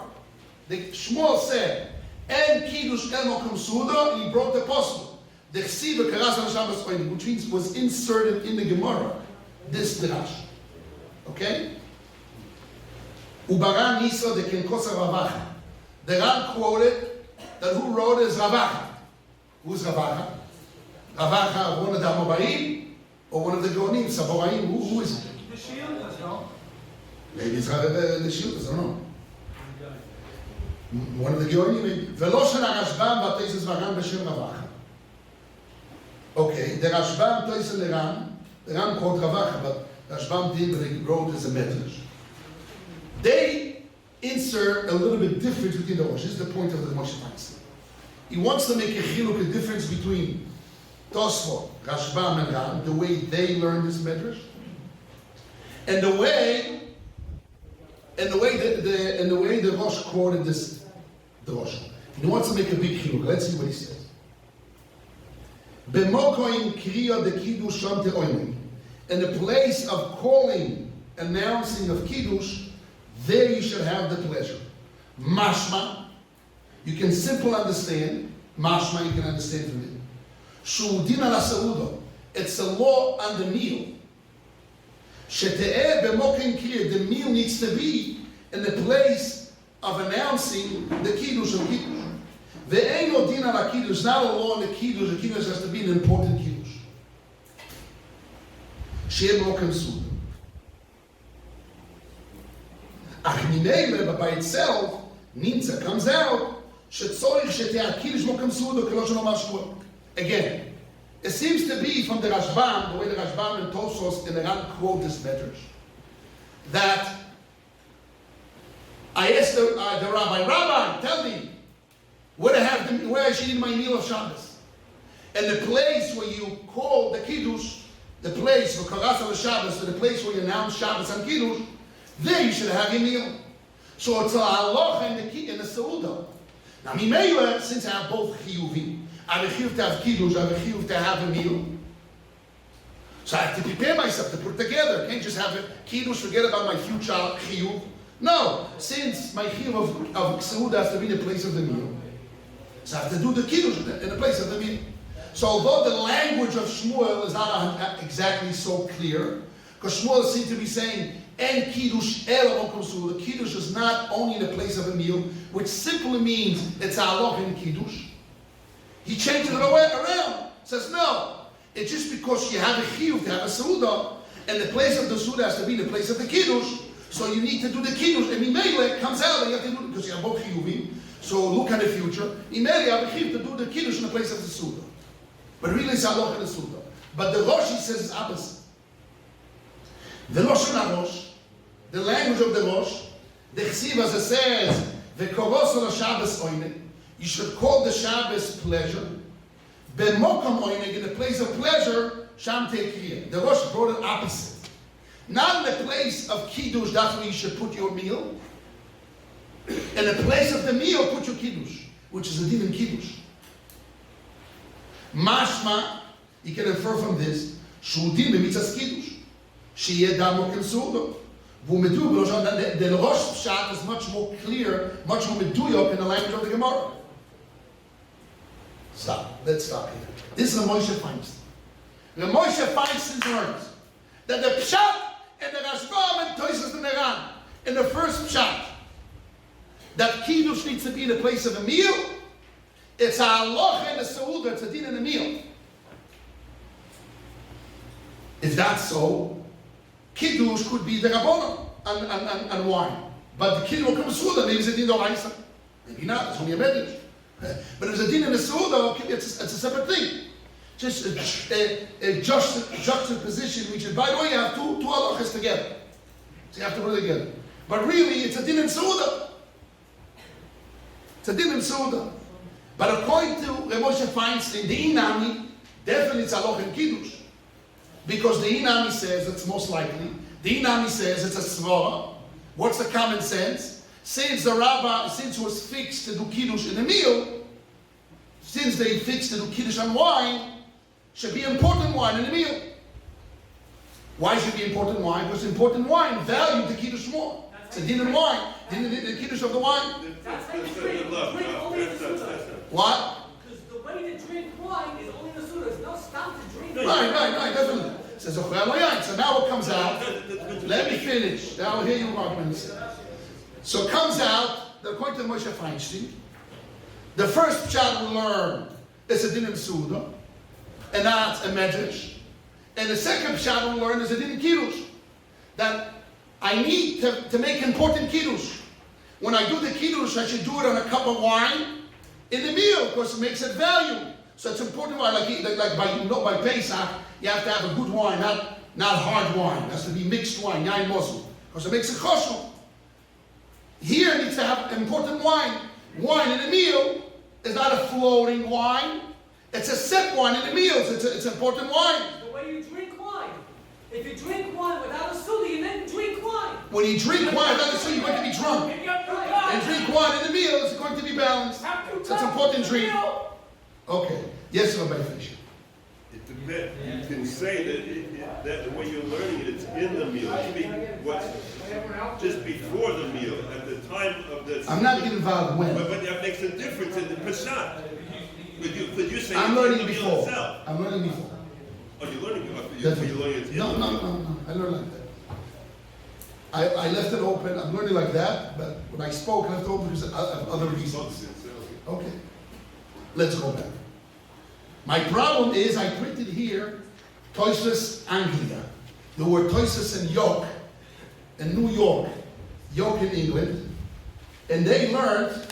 The Shmuel said, En Kiddush El Mokum Seuda, and he brought the Apostle. The Yeshiva Karas on Shabbos Oinim, which means was inserted in the Gemara, this drash. Okay? Ubara Nisa de Kenkosa Ravacha. The Ran quoted that who wrote is Ravacha. Who's Ravacha? Ravacha, one of the Amoraim, or one of the Geonim, Saboraim, who is it? The Shiur, no? Maybe it's the Shiur, I don't know. One of the Geonim, maybe. Veloshan HaRashbam Batesis Varan B'Shem Ravacha. Okay, the Rashbam plays in the Ran called Ravacha, but Rashbam didn't wrote as a medrash. They insert a little bit difference between the Rosh. This is the point of the Moshe Feinstein. He wants to make a chiluk, a difference between Tosfot, Rashbam, and Ran, the way they learn this medrash, and the way the Rosh quoted this, the Rosh. He wants to make a big chiluk. Let's see what he says. B'mokoim kriya de Kiddush sham te'oimim. In the place of calling, announcing of Kiddush, there you should have the pleasure. Mashma, you can simple understand. Mashma, you can understand from it. Shu'udin ala Seuda, it's a law on the meal. Shete'eh b'mokoim kriya, the meal needs to be in the place of announcing the Kiddush of Kiddush. The ain't no din ala Kiddush, not a law in the Kiddush. The Kiddush has to be an important Kiddush. She'eh mokem Seuda. Ach minele, but by itself, Nimtza comes out, shetzorich shete'eh Kiddush mokem Seuda, kelo shelomar Shmuel. Again, it seems to be from the Rashbam, the way the Rashbam and Tosos and the Ran quote this medrash, that I asked the Rabbi, tell me, where I should eat my meal of Shabbos. And the place where you call the Kiddush, the place for Karas al Shabbos, or the place where you announce Shabbos and Kiddush, there you should have your meal. So it's a halacha in the Seuda. Now, Mimela, since I have both chiyuvim, I have a chiyuv to have kiddush, I have a chiyuv to have a meal. So I have to prepare myself to put it together. I can't just have a kiddush, forget about my future chiyuv. No, since my chiyuv of Seuda has to be in the place of the meal, so I have to do the kiddush in the place of the meal. So although the language of Shmuel is not exactly so clear, because Shmuel seems to be saying, and Kiddush el Seuda, Kiddush is not only in the place of a meal, which simply means it's a halach in Kiddush. He changes it around. Says no, it's just because you have a chiyuv to have a Seuda, and the place of the Seuda has to be the place of the Kiddush, so you need to do the Kiddush, and Mimele comes out, and you have to do it because you have both chiyuvim. So look at the future. Mimele, you have a chiyuv to do the Kiddush in the place of the Seuda. But really it's halach in the Seuda. But the Rosh, he says, is opposite. The Lashon Rosh, the language of the Rosh, the Chesiv, as it says, "V'koros Shabbos oinig," you should call the Shabbos pleasure. B'mokom oinig, in the place of pleasure, sham te'kriya. The Rosh brought it opposite. Not in the place of Kiddush, that's where you should put your meal. In the place of the meal, put your Kiddush, which is a din in Kiddush. Mashma, you can infer from this, Shudim b'mitzas Kiddush. Shiur damok and Seuda. The Rosh Pshat is much more clear, much more meduyok in the language of the Gemara. Stop. Let's stop here. This is the Moshe Feinstein. The Moshe Feinstein learns that the Pshat and the Rashbam and Toysus and Neran in the first Pshat that Kiddush needs to be in the place of a meal. It's a halacha in the Seuda, it's a din in the meal. If that's so, Kiddush could be the Rabbonon and wine. But the Kiddush will come to Seuda, maybe it's a din d'oraisa. Maybe not, it's only a medrash. But if it's a din in the Seuda, it's a separate thing. Just a juxtaposition, which is, by the way, you have two halachas together. So you have to put it together. But really, it's a din in Seuda. It's a din in Seuda. But according to Moshe Feinstein, the Inami, definitely it's halacha in Kiddush. Because the Inami says, it's most likely, the Inami says it's a svara. What's the common sense? Since the Rabbi, since it was fixed to do Kiddush in a meal, since they fixed to do Kiddush on wine, should be important wine in a meal. Why should be important wine? Because important wine value the Kiddush more. It's a din in wine, the Kiddush of the wine. That's how you drink only in the Seuda. What? Because the way to drink wine is only in the Seuda. There's no stop to drink wine. Right, definitely. Says so now it comes out. Let me finish. Now I'll hear your arguments. So it comes out, according to Moshe Feinstein, the first pshat we learn is a din in Seuda, and that's a medrash. And the second pshat we learn is a din in Kiddush. That I need to make important Kiddush. When I do the Kiddush, I should do it on a cup of wine in the meal, because it makes it value. So it's important wine, like by Pesach, you have to have a good wine, not hard wine. It has to be mixed wine, yain mosul, because it makes it kosher. Here it needs to have important wine. Wine in the meal is not a floating wine. It's a set wine in the meals. It's important wine. The way you drink wine. If you drink wine without a Seuda, you then drink wine. When you drink wine without a Seuda, you're going to be drunk. And drink wine in the meal is going to be balanced. So it's important drink. Okay. Yes, Rabbi, finish. It depends. You can say that the way you're learning it, it's in the meal. It should be what's just before the meal, at the time of the. I'm not getting involved when. But that makes a difference in the Pesach. Could you say I'm it's learning in the meal before. itself? I'm learning before. Oh, you're learning. You're Definitely. learning it's in No. the meal. I learned like that. I left it open. I'm learning like that, but when I spoke, I left it open because of other reasons. Okay. Let's go back. My problem is I printed here Toysus Anglia. The word Toysus in York, in New York, York in England, and they learned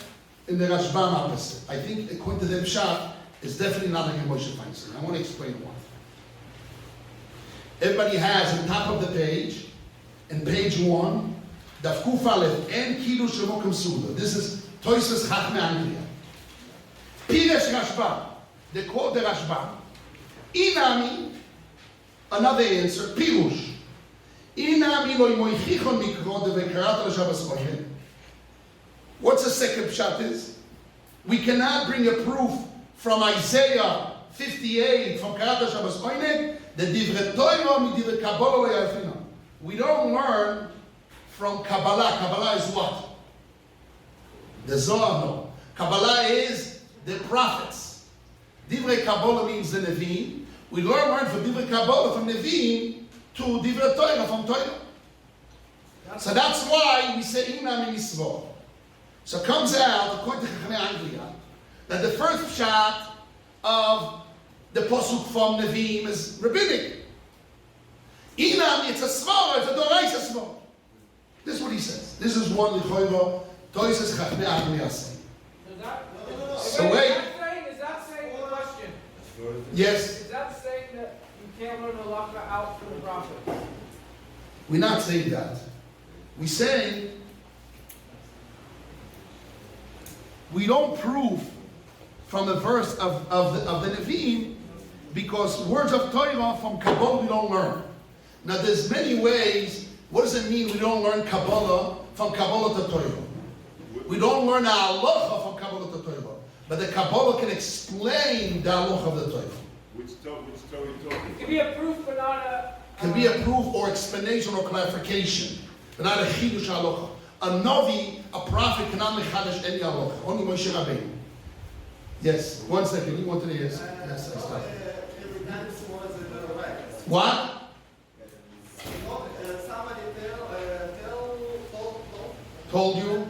in the Rashbam opposite. I think according to them Pshat is definitely not like a Moshe Feinstein. I want to explain why. Everybody has on top of the page, in page 1, Daf Kuf Aleph, and Kiddush Shemokim Seuda. This is Toysus Chachmei Anglia. Piresh Rashbam. They quote the Rashbam. Inami, another answer, Pirush. Inami lo imoichichon mikro de vekarat al Shabbos kohen. What's the second pshat is? We cannot bring a proof from Isaiah 58 from Karata Shabbos Oineg that Divrei Torah mi Divrei Kabbalah lo yarfina. We don't learn from Kabbalah. Kabbalah is what? The Zohar, no. Kabbalah is the prophets. Divrei Kabbalah means the Nevi'im. We learn from Divrei Kabbalah from Nevi'im to Divrei Torah from Torah. So that's why we say Inam in Yisvor. So it comes out, according to Chachamei Anglia, that the first pshat of the posuk from Nevi'im is rabbinic. Inam, it's a svara, it's a doraisa svara. This is what he says. This is one lichoyro toises Chachamei Anglia saying. So wait. Is that saying the question? Yes. Is that saying that you can't learn halacha out from the prophet? We're not saying that. We're saying we don't prove from the verse of the Nevi'im because words of Torah from Kabbalah we don't learn. Now there's many ways. What does it mean we don't learn Kabbalah from Kabbalah to Torah? We don't learn the halacha from Kabbalah to Torah. But the Kabbalah can explain the halacha of the Torah. Which Torah are you talking It can be a proof, but not a... Can be a proof or explanation or clarification. But not a chidush halacha. A Navi, a prophet cannot mechadesh any halacha. Only Moshe Rabbeinu. Yes, 1 second. You want to hear? Yes, I start. What? Somebody Told you?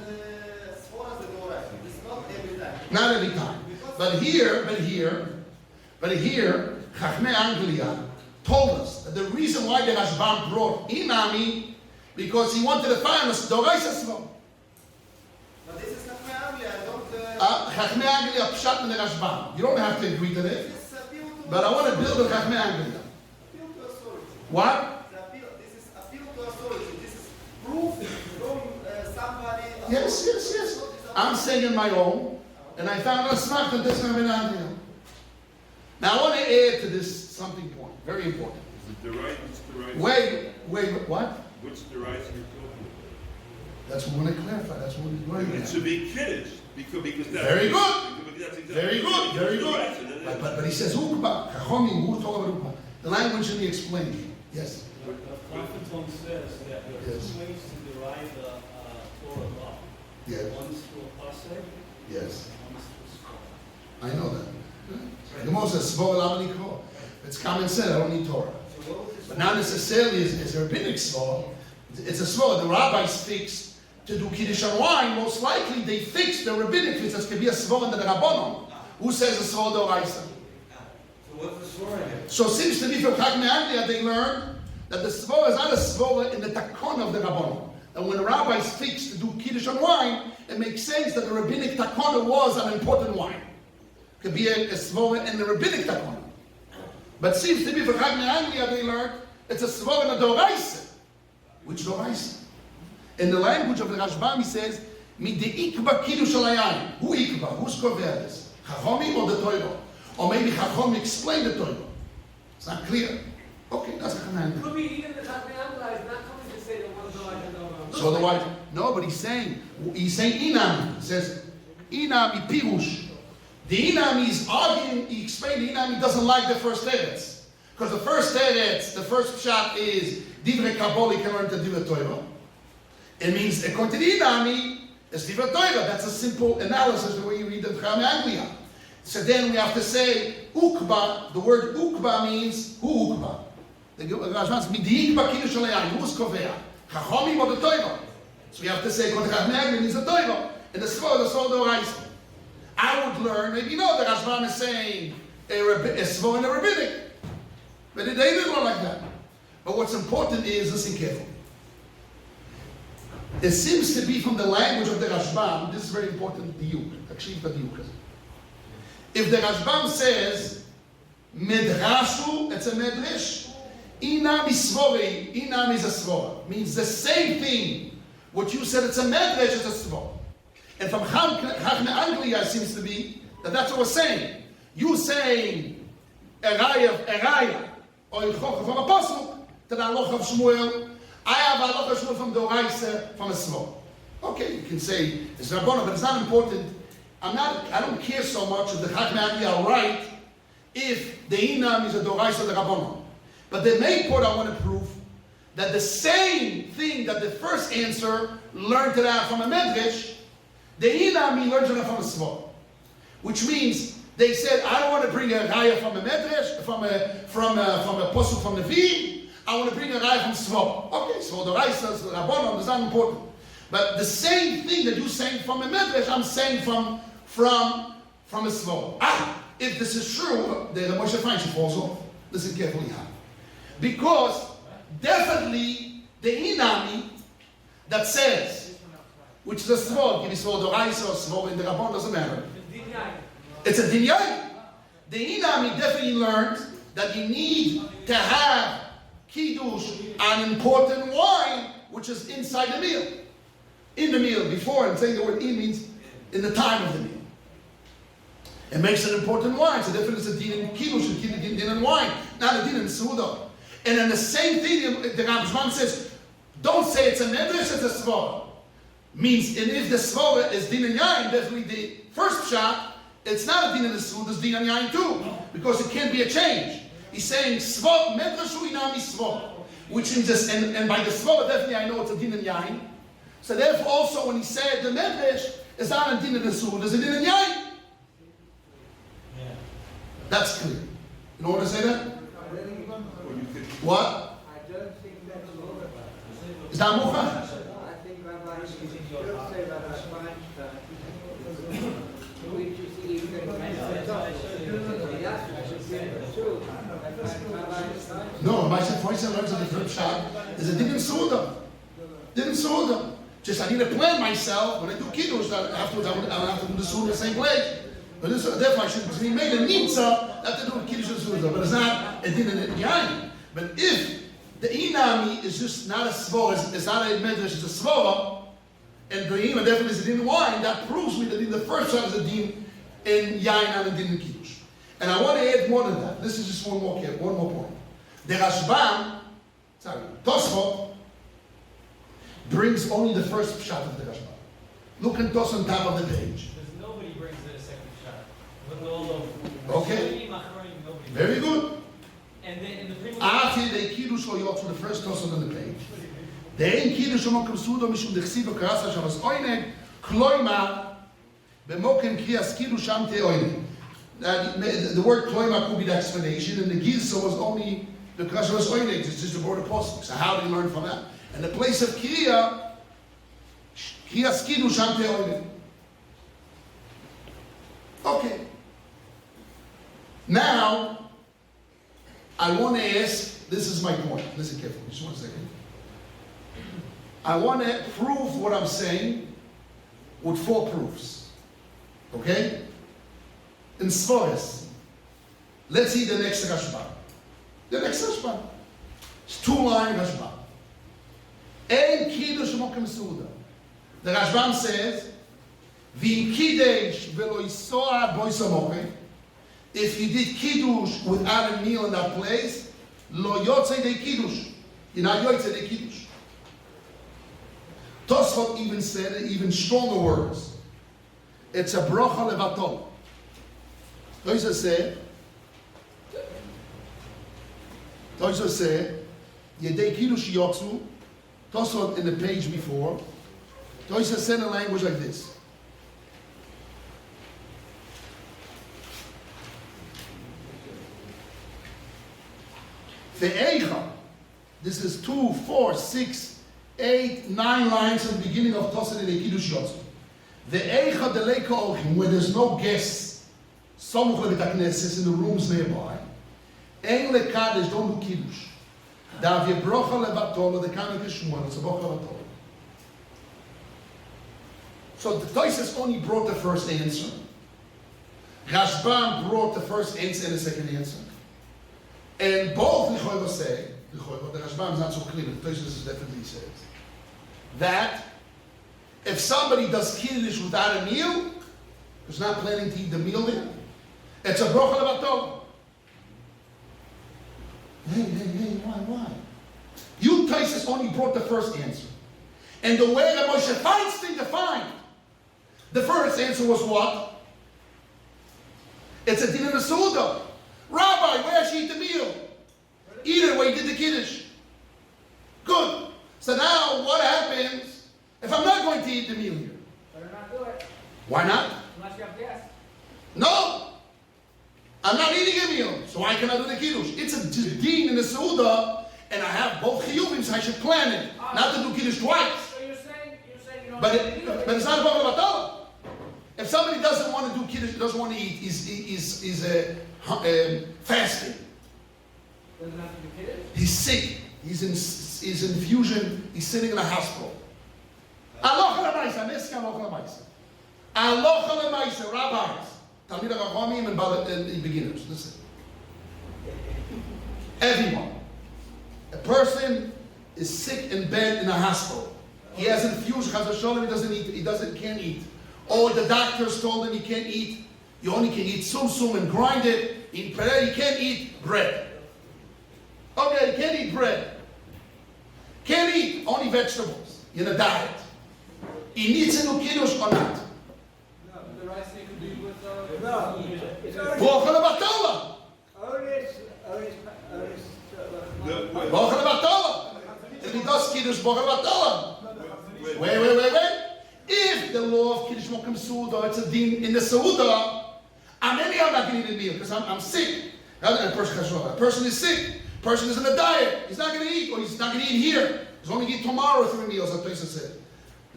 It's not every time. Not every time. But here, Chachmei Anglia told us that the reason why the Rashbam brought Inami because he wanted to find us Doraisa Svom. But this is Chachmei Anglia. I don't... Chachmei Anglia pshat in the Rashbam. You don't have to agree to this. This is appeal to... But I want to build on Chachmei Anglia. Appeal to authority. What? This is appeal to authority. This is proof from somebody... Yes. I'm saying in my own, and I found a smart that this Chachmei Anglia. Now I want to add to this something point, very important. Is it the right? It's the right. Wait, what? Which the right you're talking about? That's what we want to clarify. That's what we're going It to should be Kiddush because that's Very good. Because that's exactly Very good, very the good. rights, and then- But he says Ukba, Chachomim, who's talking about Ukba? The language should be explained. Yes. The Prophet says that there are Yes. two ways to derive the Torah law. Yes. One is through a pasuk, Yes. one is through a I know that. The most is Svor Lamani Kor. It's common sense. I don't need Torah. But not necessarily is a rabbinic Svor. It's a Svor. The rabbis fixed to do Kiddush and wine. Most likely they fixed the rabbinic fix. It could be a Svor in the Rabbanon. Who says a Svor Doraisa? So what's the story here? So it seems to be from Chachmei Anglia they learned that the Svor is not a Svor in the Takon of the Rabbanon. And when the rabbis fixed to do Kiddush and wine, it makes sense that the rabbinic Takon was an important wine. It could be a Svor in the rabbinic Takon. But it seems to be from Chachmei Anglia they learned it's a Svor in the Doraisa. Which Doraisa? In the language of the Rashbam he says, Mi de ikba Kiddush alayayim. Who ikba? Who's kovea this? Chachomim or the Torah? Or maybe Chachomim explain the Torah. It's not clear. Okay, that's Chachmei Anglia. Could be even the Chachmei Anglia is not coming to say that one's the right and the wrong. So otherwise, no, but he's saying Inam. He says, Inam Pirush. The Inam is arguing, he explained the Inam, he doesn't like the first teretz. Because the first teretz, the first shot is Divrei Kabbalah can learn to Divrei Torah. It means, according to the Inami, it's Divrei Torah. That's a simple analysis the way you read the Chachmei Anglia. So then we have to say, Ukba, the word Ukba means, who Ukba? The Rashbam says, Midi Ikba Kiddush Alayayim, who's Kovea? Chachomim or the Torah? So we have to say, according to Chachmei Anglia means the Torah. And the Svor Doraisa. I would learn, maybe the Rashbam is saying a Svor and a rabbinic. But they didn't learn like that. But what's important is, listen carefully. It seems to be from the language of the Rashbam, this is very important, Diyuk. If the Rashbam says, Medrashu, it's a Medrash. Inam is Svorei, Inam is a Svor. Means the same thing. What you said, it's a Medrash, it's a Svor. And from Chachmei Anglia, it seems to be that that's what we're saying. You saying Eraya, or Yitzchak from a pasuk, to the Halacha of Shmuel. I have a Halacha of Shmuel from Doraisa, from a Svor. Okay, you can say it's Rabbanon, but it's not important. I don't care so much if the Chachmei are right if the Inam is a Doraisa the Rabbanon. But the main point I want to prove that the same thing that the first answer learned it out from a Medrash, the Inam learns it out from a Svar. Which means they said, I don't want to bring a Raya from a Medrash, from a Posuk from the V. I want to bring a Raya from Svar. Okay, so the Doraisa, the Rabbanon is not important. But the same thing that you're saying from a Medrash, I'm saying from a Svar. If this is true, the Moshe Feinstein falls off. Listen carefully how. Because definitely the Inami that says, which is a Svar, give me Svar Doraisa or Svar in the Rabban, doesn't matter. It's a Dinyai. The Inami definitely learned that you need to have Kiddush, an important wine, which is inside the meal. In the meal, before, and saying the word in means in the time of the meal. It makes an important wine. So therefore it's a din in Kiddush, a din in wine, not a din in Seuda. And then the same thing, the Rambam says, don't say it's a Medrash, it's a Svara. Means, and if the Svara is din in Yain, definitely the first shot, it's not a din in the Seuda, it's din in Yain too. Because it can't be a change. He's saying, Svara, Medrash uinami Svara. Which means, and by the Svara, definitely I know it's a din in Yain. So therefore also when he said the Medrash is not a din in the Seuda, it's a din in Yain. That's clear. You know what I say that? What? I don't think that's over. Is that Mucha? I think Rabbi should say Rabbi Feinstein, which you see you can No, my Feinstein learns a different shot. There's a din in Seuda. Din in Seuda. Just I need to plan myself when I do Kiddush. Afterwards I don't have to do the Seuda the same place. But this, therefore I should be made a Nitza that to do Kiddush and Seuda. But it's not a din in Yain. But if the Inami is just not a Svora, it's not a Medrash, it's a Svora, and the Inami definitely is a din in wine, that proves me that in the first shot is a din in Yain and a din in Kiddush. And I want to add more than that. This is just one more point. The Tosfot, brings only the first shot of the Rashbam. Look at Tos on top of the page. Because nobody brings the second shot. With all of Okay. Very good. And then in the previous After the Kiddush or Yot, the first Tos on the page. The ein Kiddush or Mokem Seuda mishum dechsiva karasa shavas oineg kloima b'mokem kriyas Kiddush am te oineg. The word kloima could be the explanation, and the Gizah was only the Krashavas oineg. It's just the word apostle. So how do you learn from that? And the place of Kriyas Kiddush am te oineg. Okay. Now, I want to ask, this is my point. Listen carefully, just 1 second. I want to prove what I'm saying with 4 proofs. Okay? In Svoris. Let's see the next Rashbam. The next Rashbam. It's 2-line Rashbam. Ein Kiddush mokem Seuda. The Rashbam says, V'im Kiddush v'lo yisoa boisa mokem. If you did Kiddush without a meal in that place, lo yotze de Kiddush. You're not yotze de Kiddush. Tosfot even said even stronger words. It's a brocha levatom. Toisa said, Yedei Kiddush yotzu. Tosfot in the page before. Toisa said in language like this. This is 2, 4, 6, 8, 9 lines at the beginning of Tosin and Kiddush Yotzu. The Eicha de Leika Ochim, where there's no guests, some of the in the rooms nearby. Ein lekadish, don't do Kiddush. Da vi brocha levatolo, the kanik Shmuel, it's a brocha levatolo. So the Tosis only brought the first answer. Rashbam brought the first answer and the second answer. And both Lichoyva say, the Rashbam is not so clear, but the Tosis definitely says, that if somebody does Kiddush without a meal, who's not planning to eat the meal there, it's a brocha levatol. Hey, why? You Tosis only brought the first answer. And the way that Moshe Feinstein defined, the first answer was what? It's a din in the Seuda. Rabbi, where should you eat the meal? Eat it where you did the Kiddush. Good. So now what happens if I'm not going to eat the meal here? Better not do it, Why not? unless you have guests. No. I'm not eating a meal, so I cannot do the Kiddush. It's a din in the Seuda, and I have both chiyuvim, so I should plan it. Not to do Kiddush twice. So you're saying you don't But have to do it. it's not about Batala. If somebody doesn't want to do Kiddush, doesn't want to eat, he's fasting. Doesn't have to be kidded. He's sick. He's in infusion. He's sitting in a hospital. Aloha l'maisa. Meska aloha l'maisa. Aloha l'maisa. Rabbis, Talmud Chachamim and beginners. Listen. Everyone. A person is sick in bed in a hospital. He has infusion. Chas v'sholem. He doesn't eat. Can't eat. Or the doctors told him he can't eat. You only can eat sum and grind it. In prayer, you can't eat bread. Okay, you can't eat bread. Can't eat only vegetables in a diet. He needs to do Kiddush or not. No, the rice you could do with No. It's already- Bochel Batala. Bochel Batala. If he does Kiddush, Bochel Batala. Wait. If the law of Kiddush Mokum Seuda, it's a din in the Seuda, I'm not going to eat a meal because I'm sick. A person is sick. Person is in a diet. He's not going to eat, or he's not going to eat here. He's only going to eat tomorrow 3 meals, as Pesach said.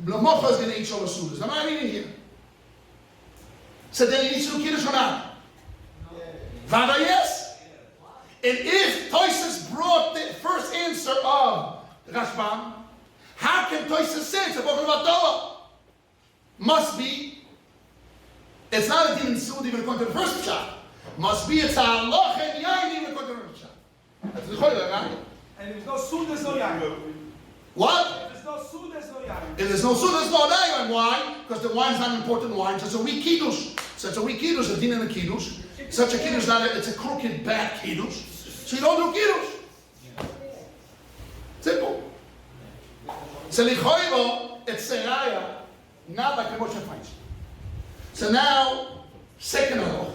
Mocha is going to eat Shalosh Seudas. I'm not eating here. So then he needs to do Kiddush or not? Vada, yes. And if Toysus brought the first answer of Rashbam, how can Toysus say it's a Bochel Batala? Must be, it's not a din in Seuda even according to the first shot. Must be it's a halacha and yain even according to the first shot. That's the choice, right? And if there's no Suda, there's no yain. What? If there's no Suda, there's no yain. If there's no Seuda, there's no yain. Why? Because the wine's not an important wine. So it's a weak Kiddush. So it's a weak Kiddush, a din in a Kiddush. Such a Kiddush, it's a crooked, bad Kiddush. So you don't do Kiddush. Simple. So lichoiro, it's seraya. Not like Moshe Feinstein. So now, second halacha.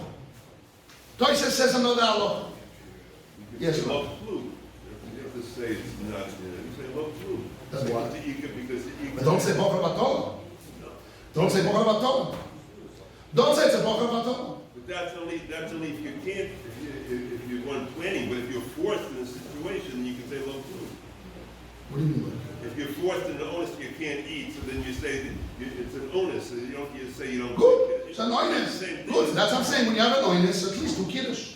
Toysa says another halacha. Yes, Love flu. You have to say it's not. You say love flu. That's what? Because But don't say Bochel Batala. Don't say Bochel Batala. Don't say it's a Bochel Batala. But that's only if you can't, if you want planning, but if you're forced in a situation, you can say love flu. What do you mean? If you're forced in an onus, you can't eat, so then you say that it's an onus, so you don't say you don't. Good. It's an oinus. Same thing. Good. That's what I'm saying. When you have an oinus, at least do Kiddush.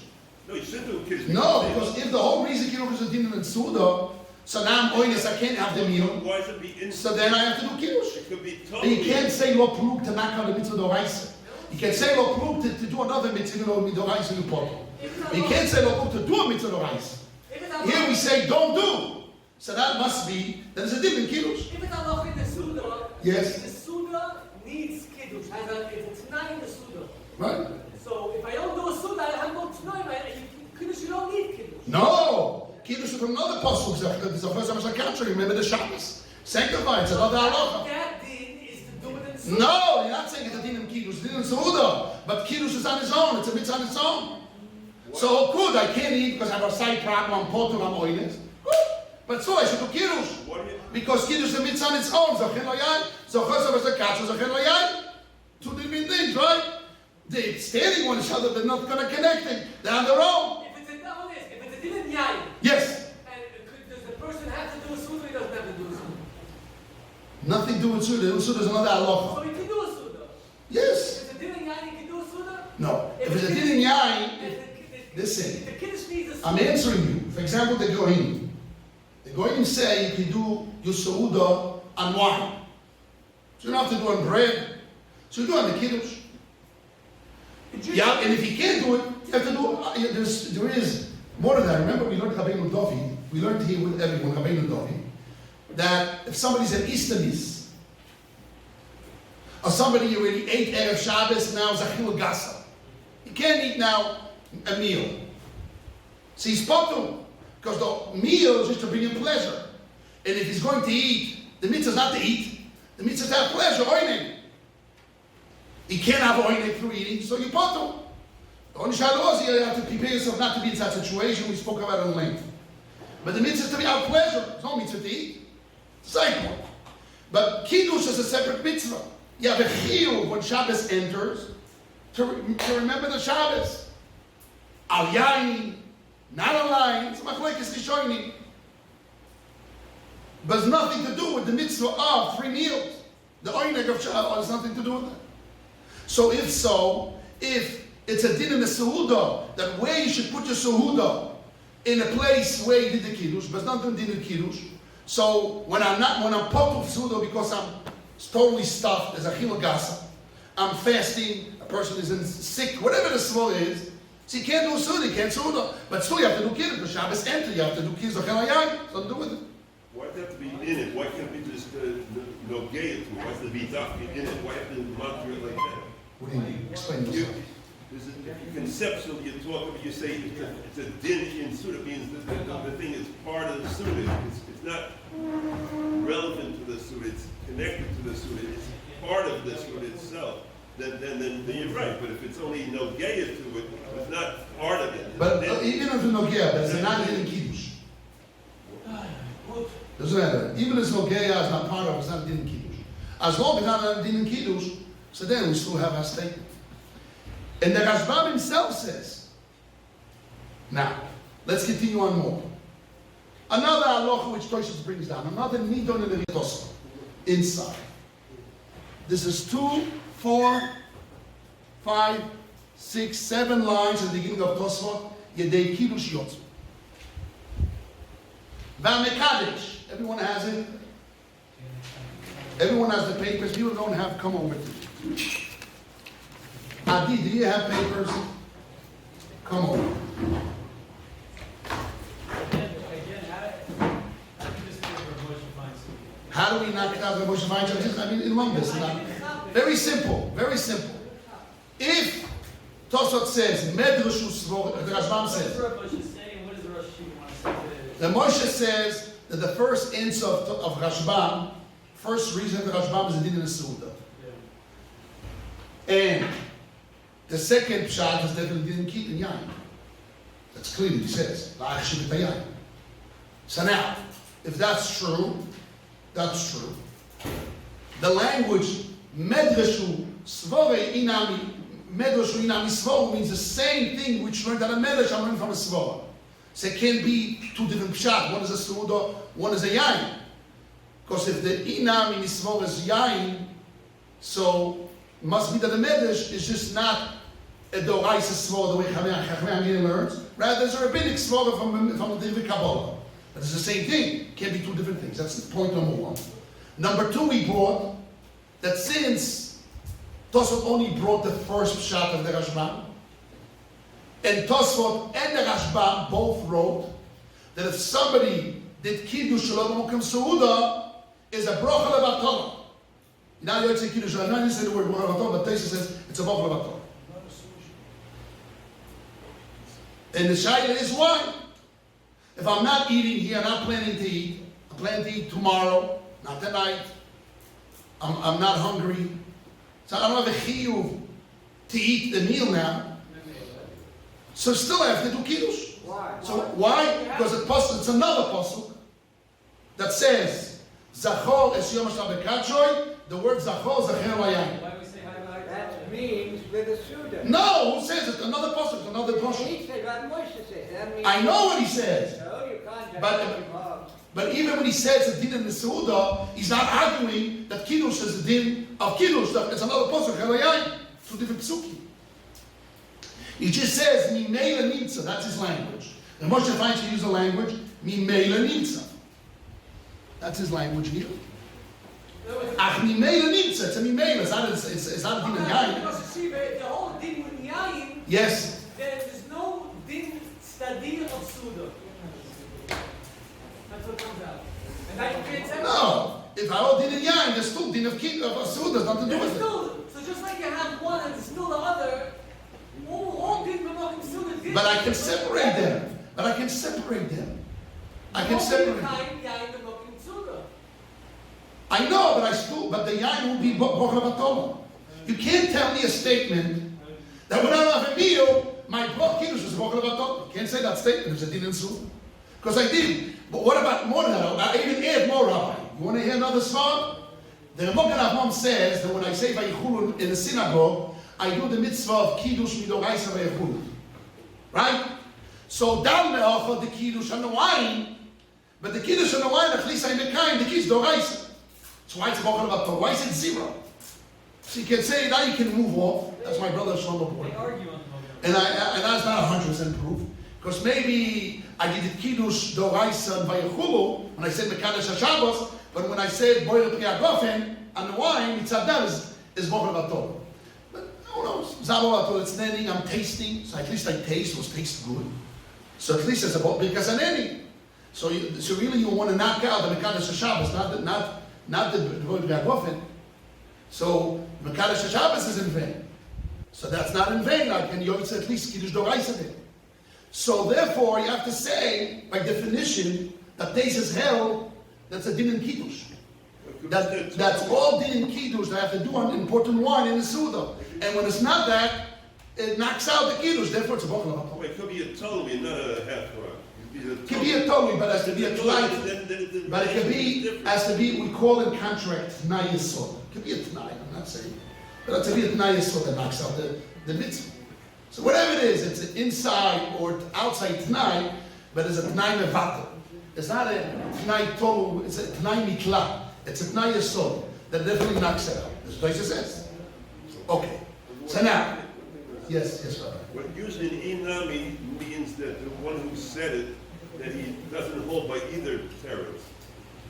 No, you should do Kiddush. No, because if the whole reason Kiddush is a din in Seuda, so now I'm oinus, I can't have the meal. Why should it be instant? So then I have to do Kiddush. It could be And totally. you can't say lo plug to knock out the mitzvah doraisa. You can say lo plug to do another mitzvah doraisa you put. You can't say lo plug to do a mitzvah doraisa. Here we say don't do. So that must be, there's a different Kiddush. If it's halacha in the Seuda, Yes. the Seuda needs Kiddush. It's not in the Seuda. Right? So if I don't do a Seuda, I have no Tziyon. Kiddush, you don't need Kiddush. No. Kiddush is from another pasuk. It's the first time it's a country. Remember the Shabbos. Sanctify. It's another halacha. That din is to do it in Seuda. No, you're not saying it's a din in Kiddush. It's a din in Seuda. But Kiddush is on its own. It's a mitzvah on its own. So good, I can't eat because I have a side problem. I'm potter, I'm oinus. Good. But so I should do Kiddush. Because Kiddush is a mitzvah on its own. Zachin lo yain. Zochasav is a kasha. Zachin lo yain. Two different things, right? They're standing on each other. They're not going to connect it. They're on their own. If it's a din in yain, Yes. and does the person have to do a Seuda, he doesn't have to do a Seuda. Nothing to do with Seuda. Seuda is another halacha. So he can do a Seuda. Yes. If it's a din in yain, he can do a Seuda. No. If it's a din in yain, listen. The Kiddush needs a I'm Seuda. answering you. For example, the Goyim. The Goyim say you can do your Seuda on wine. So you don't have to do it on bread. So you do it on the Kiddush. Yeah, and if you can't do it, you have to do it. There is more than that. Remember, we learned Rabbeinu Dovi. We learned here with everyone, Rabbeinu Dovi, that if somebody's an Easternis, or somebody already ate Erev Shabbos, now Zachil Gasa. He can't eat now a meal. So he's potum, because the meal is just to bring him pleasure. And if he's going to eat The mitzvah is not to eat. The mitzvah is to have pleasure, oining. You can't have oining through eating, so you put them. The only shadow is you have to prepare yourself not to be in such a situation. We spoke about it in length. But the mitzvah is to be out pleasure. There's no mitzvah to eat. Same one. But Kiddush is a separate mitzvah. You have a chiyuv when Shabbos enters to remember the Shabbos. Al yain, not a line. It's machlekes rishonim. But it's nothing to do with the mitzvah of 3 meals. The oineg of Shabbos has nothing to do with that. So if it's a din in the Seuda, that where you should put your Seuda in a place where you did the Kiddush, but it's not doing din in Kiddush. So when I'm pot of Seuda because I'm totally stuffed, there's a chilagasa, I'm fasting, a person is sick, whatever the svor is, so you can't do Seuda, you can't Seuda. But still you have to do Kiddush, because Shabbos enter, you have to do Kiddush, something to do with it. Why does it have to be in it? Why can't we just no gay it to it? Why does it be doctor in it? Why have to mantra it like that? What do you mean? Explain yourself. Conceptually, you talk about, you say it's a din in Seuda, means that the thing is part of the Seuda. It's not relevant to the Seuda, it's connected to the Seuda, it's part of the Seuda itself. Then you're right, but if it's only no gaya to it, it's not part of it. But even if it's no gaya, there's not din in Kiddush. Doesn't matter. Even if it's no gaya, it's not part of it, it's not din in Kiddush. As long as it's not din in Kiddush, so then we still have our statement. And the Rashbam himself says, now, let's continue on more. Another halacha which Tosfos brings down, another nidon in the Tosfos, inside. This is 2, 4, 5, 6, 7 lines at the beginning of Tosfos, Yedei Kiddush Yotzu. V'amekadesh, everyone has it? Everyone has the papers, people don't have, come over to you. Adi, do you have papers? Come on. How do we knock it out of the Moshe Feinstein? I mean, in one business. Very simple, very simple. If Tosfot says, Medrashu Svor, the Rashbam says, the Moshe says that the first answer of Rashbam, first reason of the Rashbam is the din in the Seuda. And the second pshat is definitely didn't keep in yain. That's clearly he says. So now, if that's true, that's true. The language medrashu svore inami svore means the same thing which learned that a medrash I'm learning from a svore. So it can't be 2 different pshat. One is a seuda, one is a yain. Because if the inami svore is yain, so must be that the medrash is just not a doraisa svor the way Chachamim learns. Rather, there's a rabbinic svor from the Divrei Kabbalah. But it's the same thing. Can't be 2 different things. That's point number 1. Number 2, we brought that since Tosfot only brought the first pshat of the Rashbam, and Tosfot and the Rashbam both wrote that if somebody did Kiddush Shalom Mokem Seuda, is a brocha levatol. Now you say Kiddush, I'm not going to say the word brocha levatol, but Taisa says it's a brocha levatol. And the shayla is why? If I'm not eating here, I'm not planning to eat, I'm planning to eat tomorrow, not tonight, I'm not hungry, so I don't have a chiyuv to eat the meal now, so still I have to do Kiddush. Why? So why? Because it's another pasuk that says, Zachor es yom HaShabbat, the word Zachor, Zacher Vayayin. Why do we say highlight? That means with a Seuda. No, who says it? Another pasuk, another pasuk. He said what Moshe said. That means I know what he says. no, you can't just But- get involved. But even when he says the din in the Seuda, he's not arguing that Kiddush is the din of Kiddush. It's another pasuk, Helayayin, 2 different psukim. He just says, Mimela Nitza, that's his language. And Moshe Feinstein used the language, Mimela Nitza. That's his language here. Ach, Mimela Nitza, it's a Mimela, it's not a din of Yayin. Because see, the whole din with yayin, Yes. there is no din stadir of Seuda. That's what comes out. And that creates everything. No. If I all din in Yayin, there's still din of Seuda, nothing to do There's with it. still, so just like you have one and still the other, all din b'mokim Seuda din. But I can separate them. I can separate them. Yayin b'mokim Seuda. I know, but the yain will be bochel batola. You can't tell me a statement that when I have a meal, my kiddush is bochel batola. You can't say that statement. It's a din and Seuda. Because I did. But what about more than that? I even add more, Rabbi. You want to hear another song? The Remogan Avmam says that when I say Vayichulu in the synagogue, I do the mitzvah of Kiddush midoraisa Vayichulu. Right? So down there offer the Kiddush and the wine, but the Kiddush and the wine, at least I make kind, the Kiddush doraisa. So why it's bochel batola? Why is it 0? So you can say, now you can move off. That's my brother Shlomo boy. They argue on the And that's not 100% proof. Because maybe I did the Kiddush doraisa and Vayichulu when I said Mekadesh HaShabbos, but when I said Boyer Priyagofen and the wine, Mitzadar is bochel batola. But who knows? Zabor batola, it's nenning, I'm tasting. So at least I taste, was taste good. So at least it's about because I'm nenning. So really you want to knock out the Mekadesh HaShabbos, not the Boyer Priyagofen. So Mekadesh HaShabbos is in vain. So that's not in vain. Like, and you always say at least Kiddush doraisa there. So therefore, you have to say, by definition, that this is hell, that's a din in Kiddush. That's all din in Kiddush that have to do on important wine in the Seuda. And when it's not that, it knocks out the Kiddush, therefore it's a bochel batola. Wait, it could be a totally, not a half one. It could be a totally, but it has to be a tonight. But it could be, has to be, we call in contract, Tnai Yesod. It could be a Tnai, I'm not saying. But it has to be a Tnai Yesod that knocks out the mitzvah. So whatever it is, it's an inside or outside Tnai, but it's a Tnai Mevatel. It's not a Tnai Tolu, it's a Tnai Mitla. It's a Tnai Yesod that definitely knocks it out. This place it says. Okay. So now, yes, Rabbi. What usually in Inami means that the one who said it, that he doesn't hold by either terrorist,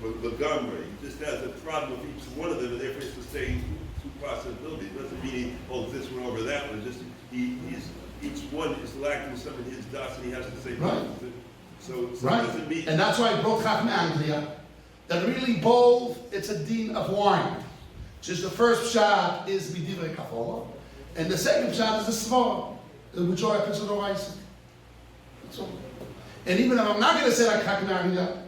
but Lagamra. He just has a problem with each one of them, and therefore he's to say two possibilities. It doesn't mean he holds this one over that one. Just each one is lacking some of his dots, and he has to say Right. So Right. it doesn't mean. And that's why I brought Chachmei Anglia, that really both, it's a din of wine. Just the first shot is B'divrei Kafola, and the second shot is the Svara, which are happens to the rice. That's all. And even if I'm not going to say like Chachmei Anglia,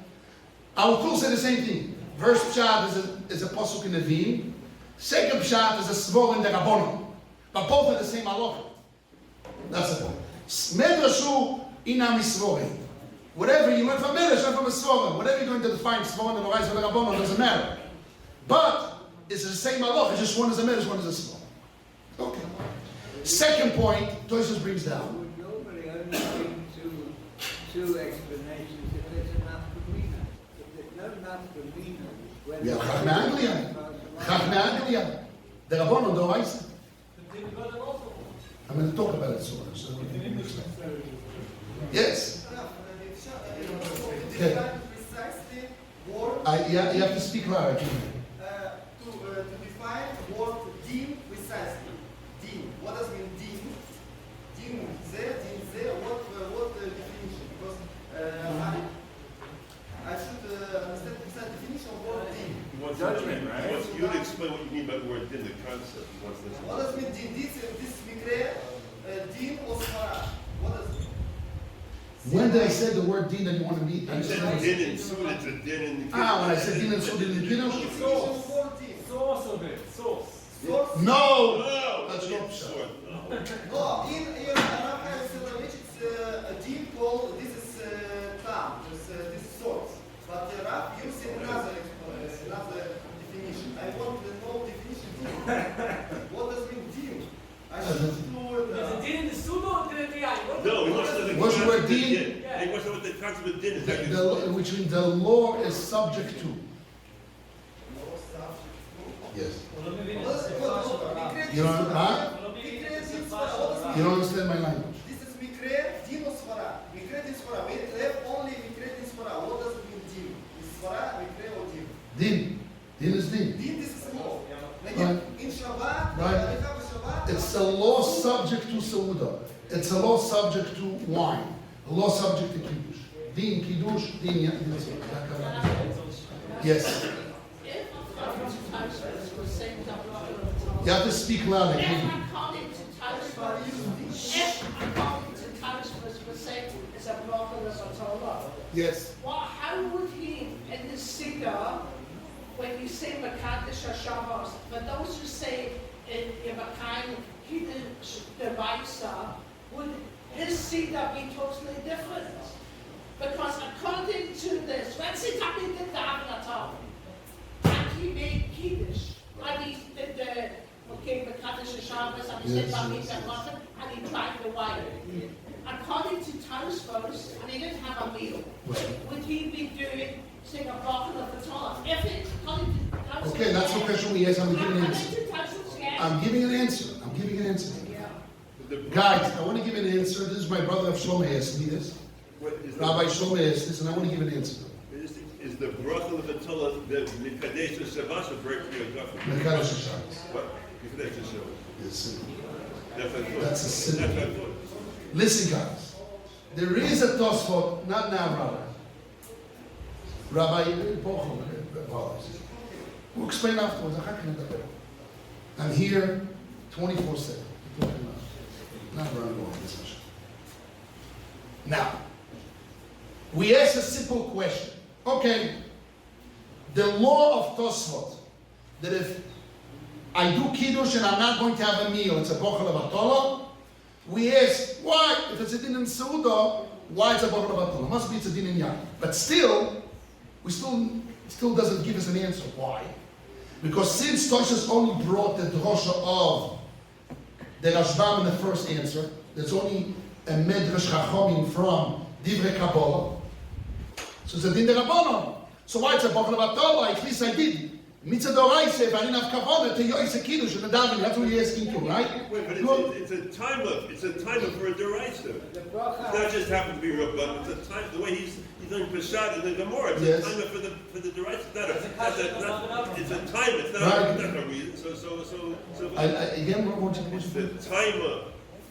I will still say the same thing. First shot is a pasuk in the Nevi'im. Second shot is a Svara in the Rabbonon. But both are the same halacha. That's the point. Medrashu inam Yisroel. Whatever you learn from Medrash, learn from a Svara. Whatever you're going to define Svara and the Rais and the Rabbonon doesn't matter. But it's the same halacha. Just one is a Medrash, one is a Svara. Okay. Second point, Tosfos brings down. Would normally only bring two explanations if there's enough Kamina. If there's not enough Kamina, We have Chachmei Anglia. Chachmei Anglia. The Rabbonon, the Rais. I'm going to talk about it soon. So yes. Okay. Precisely word, You have to speak loud. to define word din precisely. Din. What does mean din? Din there, what definition? Because I should understand precise definition of word din. He wants Judgment, right? He wants you to explain what you mean by the word din, the concept. He wants this. What does mean din? This mikre, din or svara. What does it mean? When did I say the word din that you want to meet? You said din and Seuda, it's a din in the When I said din and Seuda in the Kiddush? Definition of word din. Source of it, source. Source. No! No, That's din not short, so. no. No, in Arab language, it's a din called, this is tam, this is source. But the Arab uses another definition. I want to know definition. What does mean din? I should know Is it din in the Seuda or din in the Yain? No, he wants to know the What's the concept word of din? Yeah. He wants to know what the concept of din is. Which means the law is subject to. Yes. You don't, you don't understand my language. This is mikre, din or svara. Mikre, din, svara. We have only mikre, din, svara. What does it mean din? Is svara, mikre, or din? Din. Din is din. Din, this is law. Like Right. in Shabbat, Right. we have a Shabbat. It's a law subject to Seuda. It's a law subject to wine. A law subject to Kiddush. Din, Kiddush, din, yes. You have to speak loud. I can't hear you. According to Talmud, it's a block of the Torah. Yes. Well, how would he in the Sugia when you say Makadish or Shabbos, for those who say in a kind of Kiddush Deraisa, would his Seuda be totally different? Because according to this, let's say Tabi did the Avnatar, and he made Kiddush, and he did the Makadish or Shabbos, and he said Bamit and he drank the wine. According to Tosfos, and he didn't have a meal, would he be doing, saying a bracha of the Torah? If it's according to Tosfos, Okay, that's the question we asked. I'm giving an answer. According to Tosfos, yes. I'm giving an answer. I'm giving an answer. Yeah. Guys, I want to give an answer. This is my brother Shlomo asked me this. Rabbi Shlomo asked this, and I want to give an answer. Is the bracha of the Torah the Mekadesh Shabbos or break your doctrine? Mekadesh Shabbos. What? Mekadesh Shabbos. Yes. That's what I thought. That's a sin. That's what I thought. Listen, guys. There is a Tosfot, not now, Rabbi. We'll explain afterwards. I'm here 24/7. Not around all this. Now, we ask a simple question. Okay, the law of Tosfot, that if I do Kiddush and I'm not going to have a meal, it's a bochel of Atola. We ask, why? If it's a din in Seuda, why it's a bochel of Atola? Must be it's a din in Yad. But still, still doesn't give us an answer. Why? Because since Toshas only brought the drosha of the Rashbam in the first answer, there's only a Medrash Chachomim from Divrei Kabbalah. So it's a din de Rabbanon. So why it's a bochel of Atola? At least I did. Mitzvah Doraisa, if I didn't have kavanah to yoyse kiddush and the davening, that's what you're asking to, right? Wait, but it's a timer for a Doraisa. It's not just happen to be Rabban, it's a time, the way he's doing Peshat in the Gemara, it's a timer for the Doraisa. It's a time, it's not a reason. So Again, what it's the timer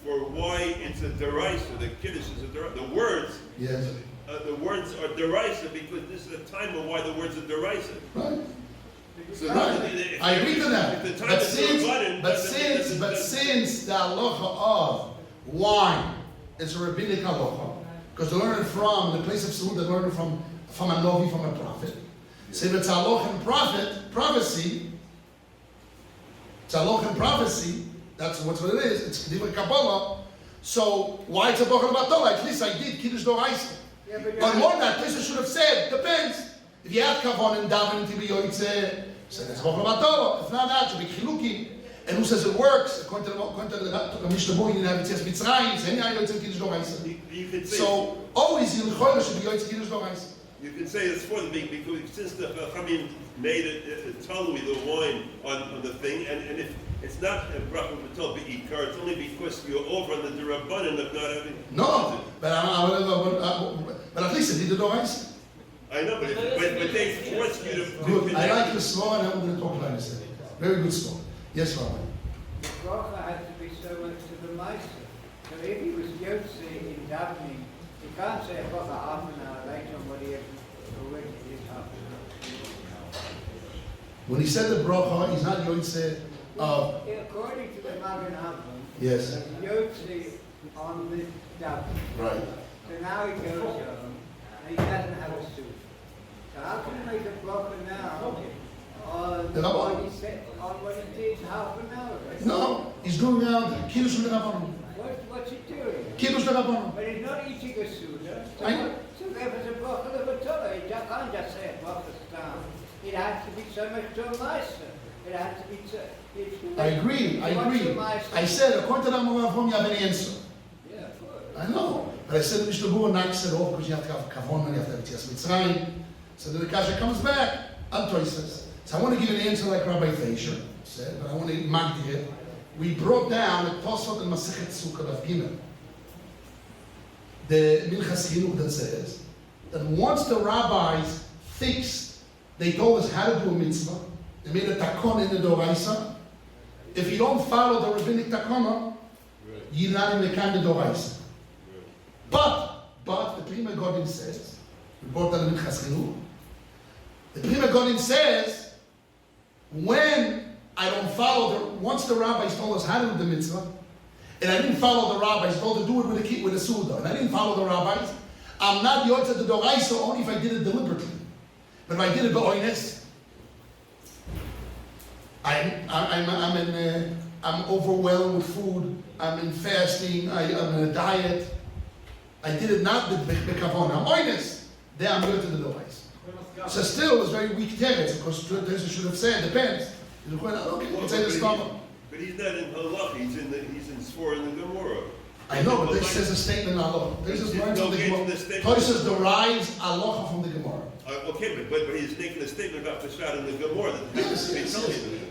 for why it's a Doraisa, the Kiddush is a Doraisa. The words, the words are Doraisa because this is a time of why the words are Doraisa. Right. So I agree to that. But since the halacha of wine is a rabbinic halacha, because they learn it from the place of Seuda, they learn it from a novi, from a prophet. So if it's halacha and prophecy, that's what it is. It's Divrei Kabbalah. So why it's a bochel batola? At least I did Kiddush Doraisa. But more than that, this should have said, depends. If you have kavon and davening to be yoytze, so that's bochel batola. If not that, to be chilukim. And who says it works? According to the Mishnah Boy, you have Yitzias Mitzrayim, so any yoytze Kiddush Doraisa. So always in Chodesh should be yoytze Kiddush Doraisa. You can say it's for the big because since the Chachamim made it totally the wine on the thing, and if it's not a bracha b'tol b'ikar, it's only because you're over on the Rabbanan of not having. No, but at least it did the Doraisa. I know, but they force you to. Good. I like the story, and I'm going to talk about it. Very good story. Yes, Rabbi. The bracha has to be so much to the Meister. So if he was Yotze in davening, you can't say a bracha half an hour later on what he had already did half an hour. When he said the bracha, he's not Yotze. According to the Magen Avram, Yes. Yotze on the davening. Right. So now he goes home and he doesn't have a suit. So how can he make a bracha now? On what he did half an hour ago? No, he's doing Kiddush L'Rabbanon. What's he doing? Kiddush L'Rabbanon. But he's not eating a Seuda. I- So there was a bracha of a Torah. He can't just say a bracha down. It has to be so much to a Meister. It has to be so... I agree. I said, according to the Rambam, you have an answer. Yeah, of course. I know. But I said, Mishnah Boy knocks it off because you have to have kavon and you have to have Yitzias Mitzrayim. So then the kasha comes back. Antoy says. So I want to give an answer like Rabbi Feisher said, but I want to magdi it. We brought down the Tosfot and Masechet Sukkah of Gimel. The Minchas Chinuch that says that once the rabbis fixed, they told us how to do a mitzvah. They made a takon in the Doraisa. If you don't follow the rabbinic takona, you're not in the kind of Doraisa. But the Prima Godim says, we brought down the Minchas Chinuch. The Prima Godim says, when I don't follow once the rabbis told us how to do the mitzvah, and I didn't follow the rabbis, told to do it with a Seuda, and I didn't follow the rabbis, I'm not yotze the Doraisa only if I did it deliberately. But if I did it b'oines, I'm overwhelmed with food. I'm in fasting. I'm in a diet. I did it not with bekavon. I'm honest. Then I'm going to the dorais. So still, it's very weak teretz. Of course, Tosis should have said depends. Okay, you can say the stomach. But he's not in halach. He's in Svor in the Gemara. I know, but this says a statement Allah. This is learned from the Gemara. Tosis derives halacha from the Gemara. Okay, but he's making a statement about the shot in the Gemara. Yes.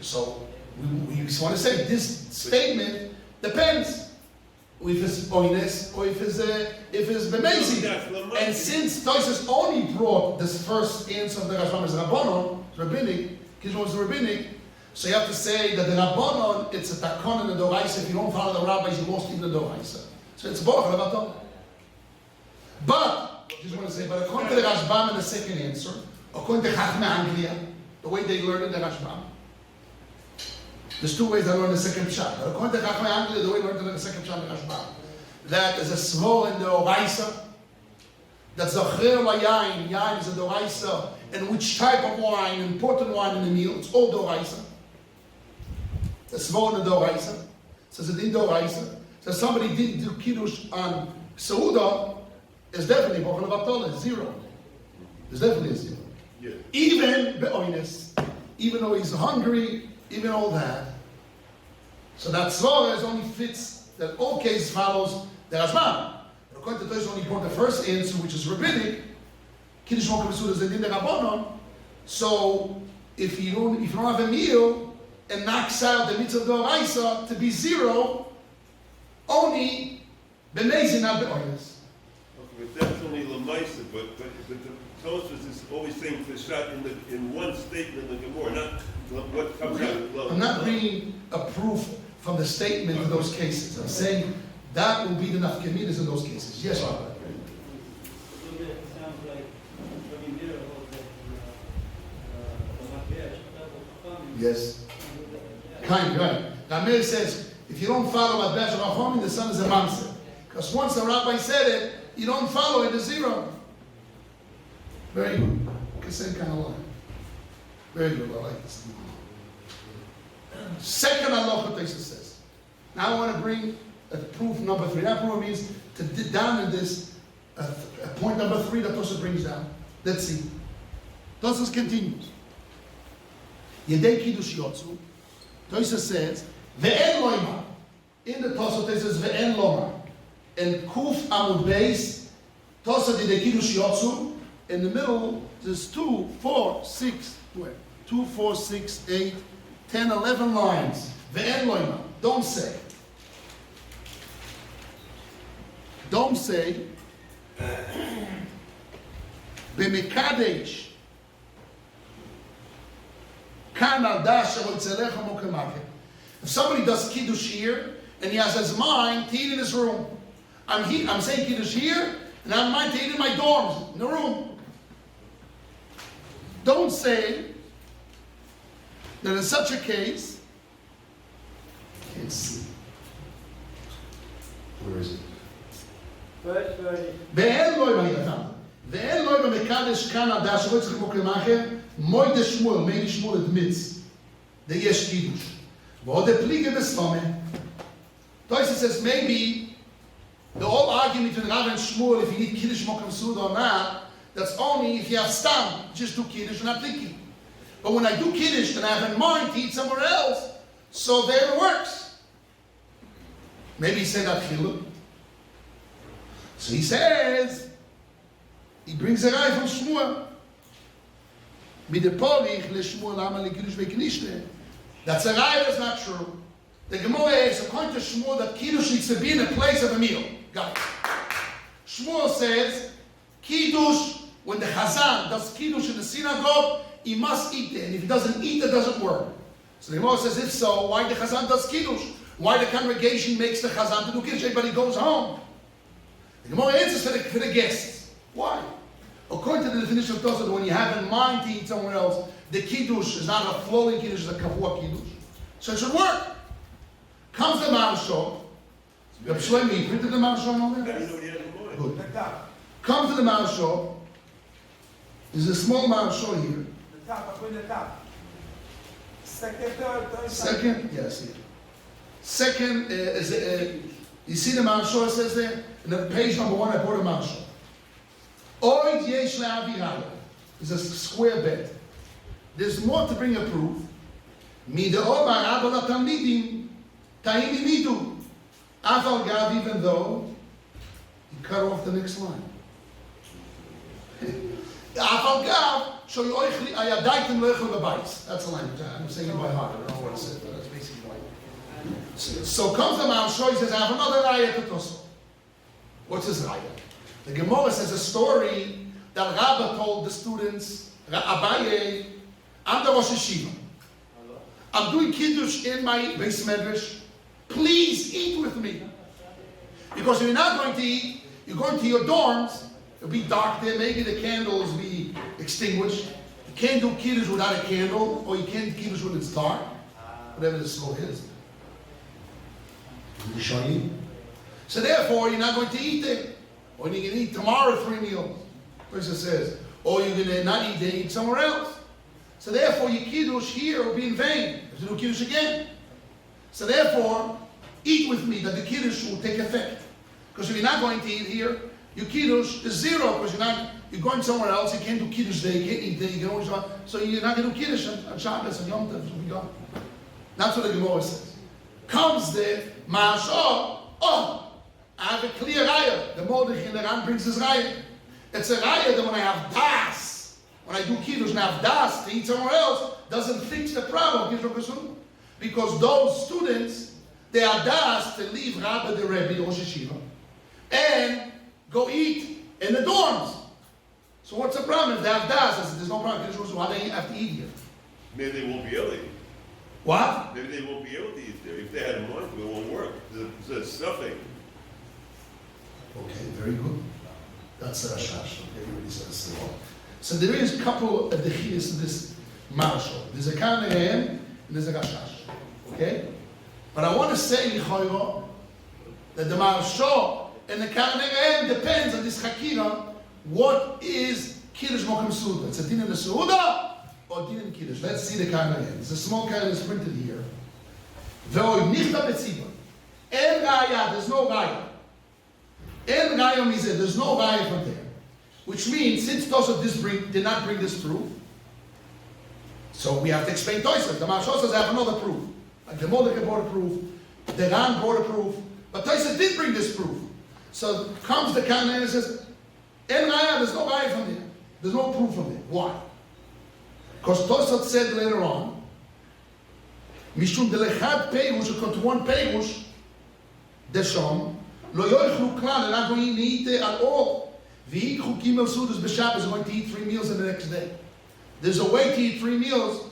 So we just want to say this statement depends if it's oines or if it's bemezi. And since Tosis only brought this first answer of the Rashbam as Rabbanon, rabbinic, Kiddush was rabbinic, so you have to say that the Rabbanon, it's a takon in the Doraisa. If you don't follow the rabbis, you lost even the Doraisa. So it's both Rabbanon. But, I just want to say, but according to the Rashbam in the second answer, according to Chachmei Anglia, the way they learned in the Rashbam, there's two ways I learned the second pshat. But according to Chachmei Anglia, the way they learned the second pshat in the Rashbam, that is a svol in the Doraisa, that's a chir yain. Yain is a Doraisa, and which type of wine, important wine in the meal, it's all Doraisa. The svol in the Doraisa, says it in Doraisa. So somebody didn't do Kiddush on Seuda, it's definitely Bochel Vatol, zero. It's definitely a zero. Yeah. Even be'oines, even though he's hungry, even all that. So that svara only fits that all cases follows the Rashbam. But according to Tosh, only brought the first answer, which is rabbinic. Kiddush Mokum Seuda is in the Rabbanon. So if you don't have a meal and knocks out the mitzvah d'oraisa to be zero, only b'mezin, not be'oines. But that's only Lamaisa, but the Tosfos is always saying the shot in one statement in the Gemara, not what comes out. I'm not bringing a proof from the statement in those cases. I'm saying that will be the nafkaminas in those cases. Yes, Rabbi. It sounds like when you hear about Yes. Kind, right. Ramir says, if you don't follow Matbeach Rachomim, the son is a mamzer. Because once the rabbi said it, you don't follow it, it's zero. Very good. Same kind of line. Very good, I like this. Second halacha Tosfos says. Now I want to bring a proof number 3. That proof means to dig down in this, point number 3 that Tosfos brings down. Let's see. Tosfos continues. Yedei Kiddush Yotzu. Tosfos says, Ve'en loima. In the Tosfos it says, Ve'en loma. And Kuf Amud Beis, Tosfos Yedei Kiddush Yotzu. In the middle, there's 2, 4, 6, 2, 4, 6, 8, 10, 11 lines. Ve'en loima. Don't say. Don't say. B'mekadesh. If somebody does Kiddush here, and he has his mind to eat in his room. I'm saying Kiddush here, and I have mind to eat in my dorms, in the room. Don't say that in such a case, I can't see. Where is it? First word is ואין לו עם הידע, ואין לו עם המקדש כאן הדעה שלא צריך כמו כמאחר, מוי דה שמואל, מי שמואל admits, that יש קידוש. ועוד הפליגה בסלומה. Tosfos says maybe the whole argument between Rav and Shmuel, if you need Kiddush Mokum Seuda or not, that's only if you have stam, just do Kiddush and not thinking. But when I do Kiddush and I have in mind to eat somewhere else, so there it works. Maybe he said that Chiluk. So he says, he brings a guy from Shmuel. That's a guy that's not true. The Gemara is according to Shmuel that Kiddush needs to be in a place of a meal. Got it. Shmuel says, Kiddush, when the Chazan does Kiddush in the synagogue, he must eat there. And if he doesn't eat, it doesn't work. So the Gemara says, if so, why the Chazan does Kiddush? Why the congregation makes the Chazan to do Kiddush? Everybody goes home. The Gemara answers for the guests. Why? According to the definition of Tosfos, when you have in mind to eat somewhere else, the Kiddush is not a flowing Kiddush, it's a Kavua Kiddush. So it should work. Comes the Marashon. Rabbi Shlomi, you printed the Marashon over there? Good. Comes to the Marashon. There's a small Marashon here. The top, up in the top. Second, third. Second, yes. Yeah. Second is, you see the Marshal says there? And then page number 1, I brought a Marshal. Oid yesh le'aviraya is a square bed. There's more to bring a proof. Mida omar abel atalmidim ta'ini midu. Afal gav, even though he cut off the next line. Afal gav, so yoichli ayadaitim loichel bebayis. That's the language. I'm saying it by heart. I don't know what it says, but that's basically right. So comes the Marshal, he says, I have another raya to Tosfot. What's his raya? The Gemara says a story that Rabbi told the students, Abaye, I'm the Rosh Yeshiva. I'm doing Kiddush in my Beis Medrash. Please eat with me. Because if you're not going to eat, you're going to your dorms. It'll be dark there. Maybe the candles will be extinguished. You can't do Kiddush without a candle, or you can't do Kiddush when it's dark. Whatever the smoke is. So therefore, you're not going to eat there. Or you're going to eat tomorrow 3 meals. Person says. Or you're going to not eat there, eat somewhere else. So therefore, your Kiddush here will be in vain. You have to do Kiddush again. So therefore, eat with me that the Kiddush will take effect. Because if you're not going to eat here, your Kiddush is zero. Because you're going somewhere else, you can't do Kiddush there, you can't eat there, you can always go. So you're not going to do Kiddush on Shabbos and Yom Tov, so we go. That's what the Gemara says. Comes the Ma'ashah, oh, I have a clear raya. The Mordechai in the Ran brings his raya. It's a raya that when I have das, when I do Kiddush and I have das to eat somewhere else, doesn't fix the problem. Because those students, they are das to leave Rabbi the Rebbe, the Rosh Yeshiva, and go eat in the dorms. So what's the problem? If they have das, there's no problem. Why do they have to eat here? Maybe they won't be able to eat. What? Maybe they won't be able to eat there. If they had a month, it won't work. There's stuffing. Okay, very good. That's a Rashash. Everybody says the one. So there is a couple of the keys to this Marshal. There's a Karnaim and there's a Rashash. Okay? But I want to say, Lichoiro, that the Marshal and the Karnaim depends on this Hakira. What is Kiddush Mokum Seuda? It's a din in the Seuda or din in Kiddush. Let's see the Karnaim. There's a small Karnaim printed here. Ve'oi nichta betziba. En raya, there's no raya. En raya means there's no raya from there. Which means, since Tosaf did not bring this proof, so we have to explain Tosaf. The Marshal says I have another proof. Like the Mordechai brought a proof, the Ran brought a proof, but Tosaf did bring this proof. So comes the Karnaim and says, En raya, there's no raya from there. There's no proof from there. Why? Because Tosaf said later on, Mishum de lechad perush, according to one perush, deshom, lo yoichlu klal, they're not going to eat it at all. V'yikhu gimel sudas b'Shabbos, they're going to eat 3 meals in the next day. There's a way to eat 3 meals,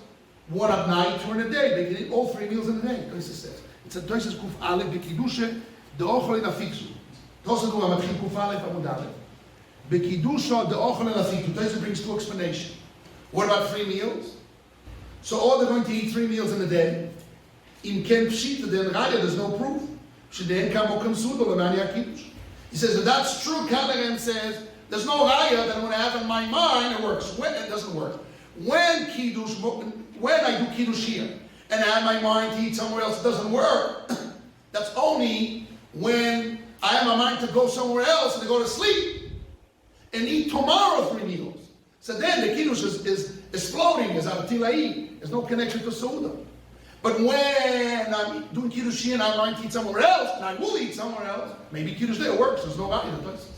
one at night, 2 in a day. They can eat all 3 meals in a day, Tosis says. It's a Tosis Kuf Aleph, B'kiddushe, de'ochel in afikzu. Tosis du amatchim Kuf Aleph, Amud Aleph. B'kiddushe, de'ochel in afikzu. Tosis brings 2 explanations. What about 3 meals? So all they're going to eat 3 meals in a day. In Ken Pshita, then Raya, there's no proof. He says, if that's true, Kanagan says, there's no Raya that when I have in my mind, it works. When it doesn't work. When I do Kiddush here, and I have my mind to eat somewhere else, it doesn't work. That's only when I have my mind to go somewhere else and to go to sleep and eat tomorrow 3 meals. So then the Kiddush is floating, is Avatilai. There's no connection to Seuda. But when I'm doing Kiddush here and I'm going to eat somewhere else, and I will eat somewhere else, maybe Kiddush there works. There's no value in the places.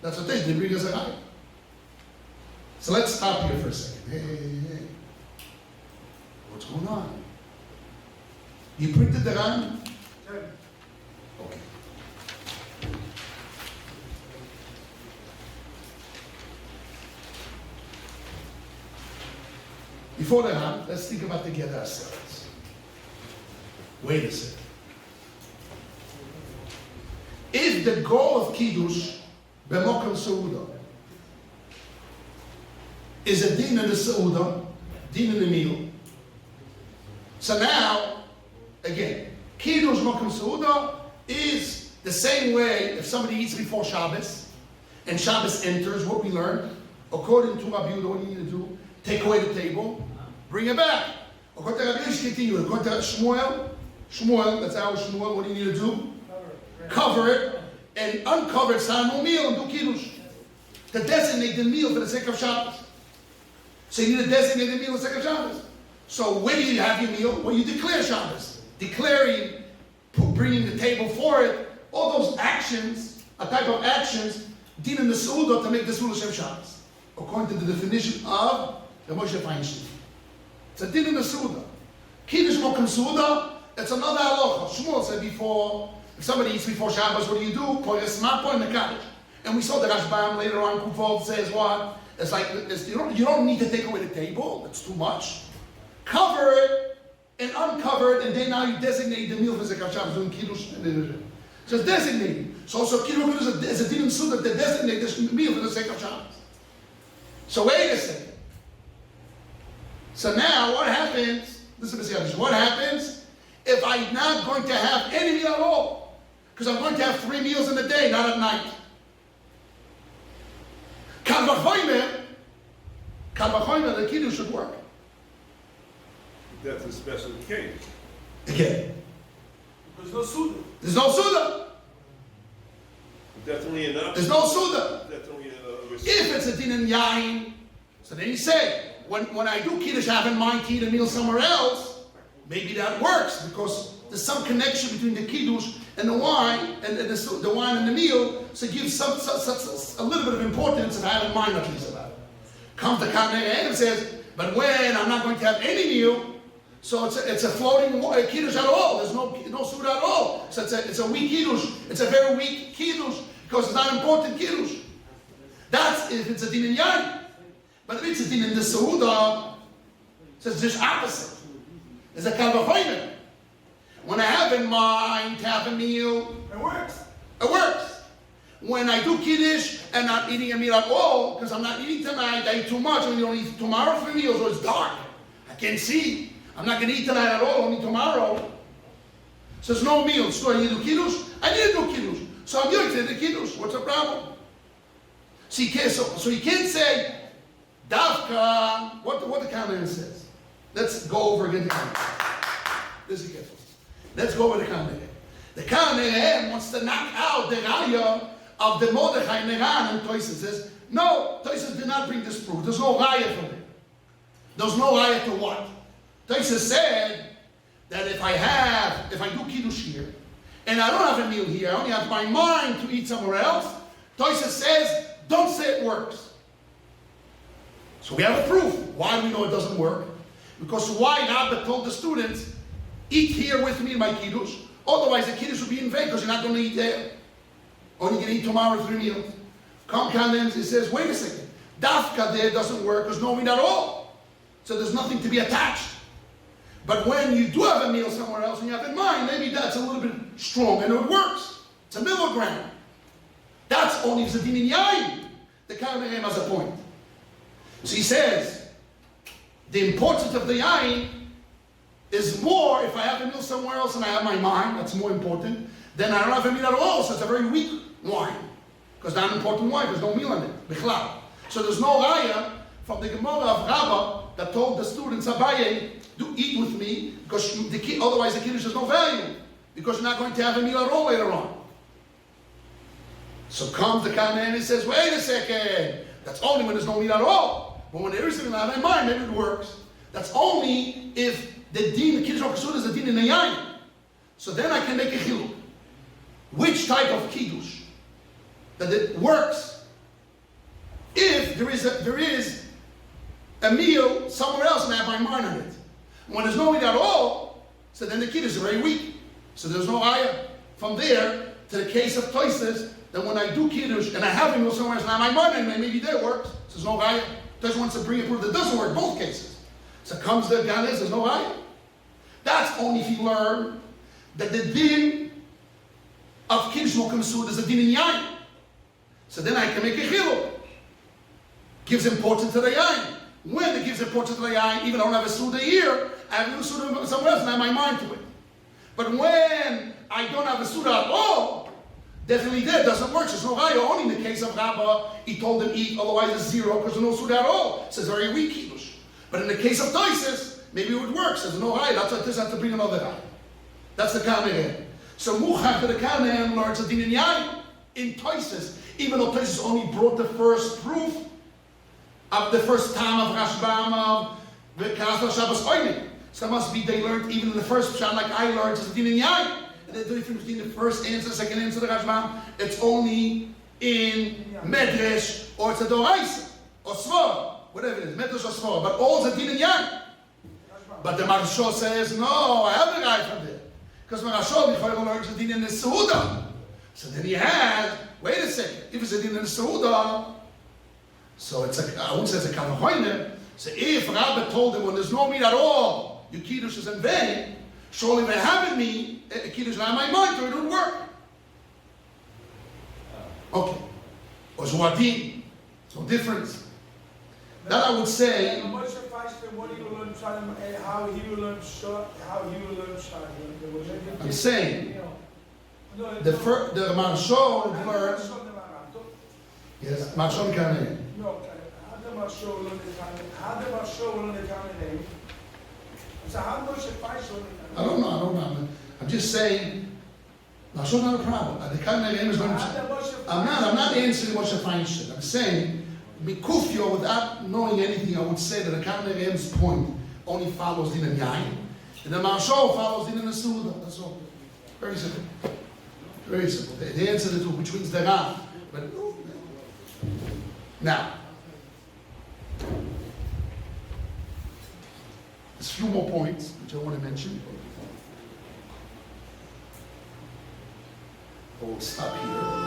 That's what they bring us a value. So let's stop here for a second. Hey. What's going on? You printed the Ran? Okay. Before the Ran, let's think about together ourselves. Wait a second. If the goal of Kiddush, B'mokum Seuda, is a din in the Seuda, din in the meal. So now, again, Kiddush Mokum Seuda is the same way if somebody eats before Shabbos, and Shabbos enters, what we learned, according to Rabbi, what do you need to do? Take away the table, bring it back. According to Rabbi, continue. According to Shmuel, that's our Shmuel, what do you need to do? Cover it and uncover it, no meal, and do Kiddush. To designate the meal for the sake of Shabbos. So you need to designate the meal for the sake of Shabbos. So when do you have your meal? When you declare Shabbos. Declaring, bringing the table for it, all those actions, a type of actions, din in the Seuda to make the Seuda Shem Shabbos. According to the definition of the Moshe Feinstein. It's a din in the Seuda. Kiddush Mokum Seuda, it's another halacha. Shmuel said before, if somebody eats before Shabbos, what do? Pour your smapo in the Kaddish. And we saw the Rashbam later on, Kufov says what? It's like, you don't need to take away the table, that's too much. Cover it and uncover it, and then now you designate the meal for Zekat Shabbos, doing Kiddush. So it's designated. So also Kiddush is a din in Seuda to designate this meal for the sake of Shabbos. So wait a second. So now what happens, listen to this, what happens if I'm not going to have any meal at all? Because I'm going to have 3 meals in the day, not at night. Kal v'chomer, the Kiddush should work. That's a special case. Again. There's no Seuda. There's no Seuda. That's only an option. There's no Seuda. That's only If it's a din in yain, so then you say, when I do Kiddush, I have in mind to eat a meal somewhere else, maybe that works, because there's some connection between the Kiddush and the wine, and the wine and the meal, so it gives a little bit of importance if I have in mind at least about it. Comes the Kaneh and says, but when I'm not going to have any meal, so it's a floating Kiddush at all, there's no Seuda at all, so it's a weak Kiddush, it's a very weak Kiddush, because it's not important Kiddush. That's if it's a din in yain. But if it's a din in the Seuda, it's just opposite. It's a kal v'chomer. When I have in mind to have a meal, It works. it works. When I do Kiddush and not eating a meal at all, because I'm not eating tonight, I eat too much, and you don't eat tomorrow for meals, so it's dark. I can't see. I'm not going to eat tonight at all, only tomorrow. So there's no meal. So I need to do Kiddush? I need to do Kiddush. So I'm going to do Kiddush. What's the problem? So you can't say, Davka, what the Kaneh says. Let's go over again the Kaneh. Listen carefully. Let's go over the Kaneh. The Kaneh wants to knock out the raya of the Mordechai Neran, and Toysa says, no, Toysa did not bring this proof. There's no raya for it. There's no raya to what? Toysa said that if I do Kiddush here, and I don't have a meal here, I only have my mind to eat somewhere else, Toysa says, don't say it works. So we have a proof. Why do we know it doesn't work? Because why Rabbi told the students, eat here with me in my Kiddush, otherwise the Kiddush will be in vain because you're not going to eat there. Only going to eat tomorrow 3 meals. Come Kaneh, it says, wait a second. Dafka there doesn't work because no meat at all. So there's nothing to be attached. But when you do have a meal somewhere else and you have in mind, maybe that's a little bit strong and it works. It's a middle ground. That's only if it's a din in yain. The Kaneh has a point. So he says, the importance of the yain is more if I have a meal somewhere else and I have my mind, that's more important, than I don't have a meal at all, so it's a very weak wine. Because not an important wine, there's no meal in it. Bichlal. So there's no raya from the Gemara of Rabbi that told the students, Abaye, do eat with me, because otherwise the Kiddush has no value. Because you're not going to have a meal at all later on. So comes the Kaneh and he says, wait a second, that's only when there's no meat at all. But when there is a meal in mind, maybe it works. That's only if the din, the Kiddush Seuda is a din in the yain. So then I can make a chiluk. Which type of Kiddush? That it works. If there is a meal somewhere else and I have my mind on it. When there's no meat at all, so then the Kiddush is very weak. So there's no ayah. From there to the case of Toyses, that when I do Kiddush and I have a meal somewhere else and I have my mind on it, maybe that works. So there's no ayah. Toyses wants to bring a proof that doesn't work, both cases. So comes the Ganez, there's no ayah. That's only if you learn that the din of Kiddush Mokum Seuda is a din in yain. So then I can make a chiluk. Gives importance to the yain. When it gives importance to the yain, even though I don't have a Seuda here, I have a Seuda somewhere else and I have my mind to it. But when I don't have a Seuda at all, definitely that doesn't work. There's no raya. Only in the case of Rabbi, he told them eat, otherwise it's 0 because there's no Seuda at all. So it's very weak Kiddush. But in the case of Toyses, maybe it would work. Says, no, right, that's like this, I have to bring another guy. That's the Kanehem. So Muchach to the Kanehem learns a din in Yain, in Toises, even though Toises only brought the first proof of the first time of Rashbam of the Kasla Shabbos Oinik. So that must be they learned even in the first Pshat, like I learned, it's a din in Yain. And the difference between the first answer, the second answer, the Rashbam, it's only in Medrash, or it's a Doraisa, or Svor, whatever it is, Medrash or Svor, but all it's a din in Yain. But the Maharsha says, no, I have a guy from there. Because Maharsha, before he learns a din in the Seuda. So then he has, wait a second, if it's a din in the Seuda, so it's a, I wouldn't say it's a Kavachoyne. So if Rabbi told him when there's no meat at all, your Kiddush is in vain, surely if I have in me, a Kiddush on my mind, or it would work. Okay. Or Zuadin. No difference. That I would say. I'm saying the Maharsha learns. Yes, Maharsha Kanehem. No, how the Maharsha learn the Kanehem? So how much advice on the I don't know. I'm just saying. Maharsha not a problem. The Kanehem is going to. I'm not answering what Feinstein. I'm saying. Mikufio, without knowing anything, I would say that the Kanehem's point only follows Din and Yain, and the Maharsha follows Din and the Seuda. That's all. Very simple. Very simple. The answer to which means the Rav. But now, there's a few more points which I want to mention. We'll stop here.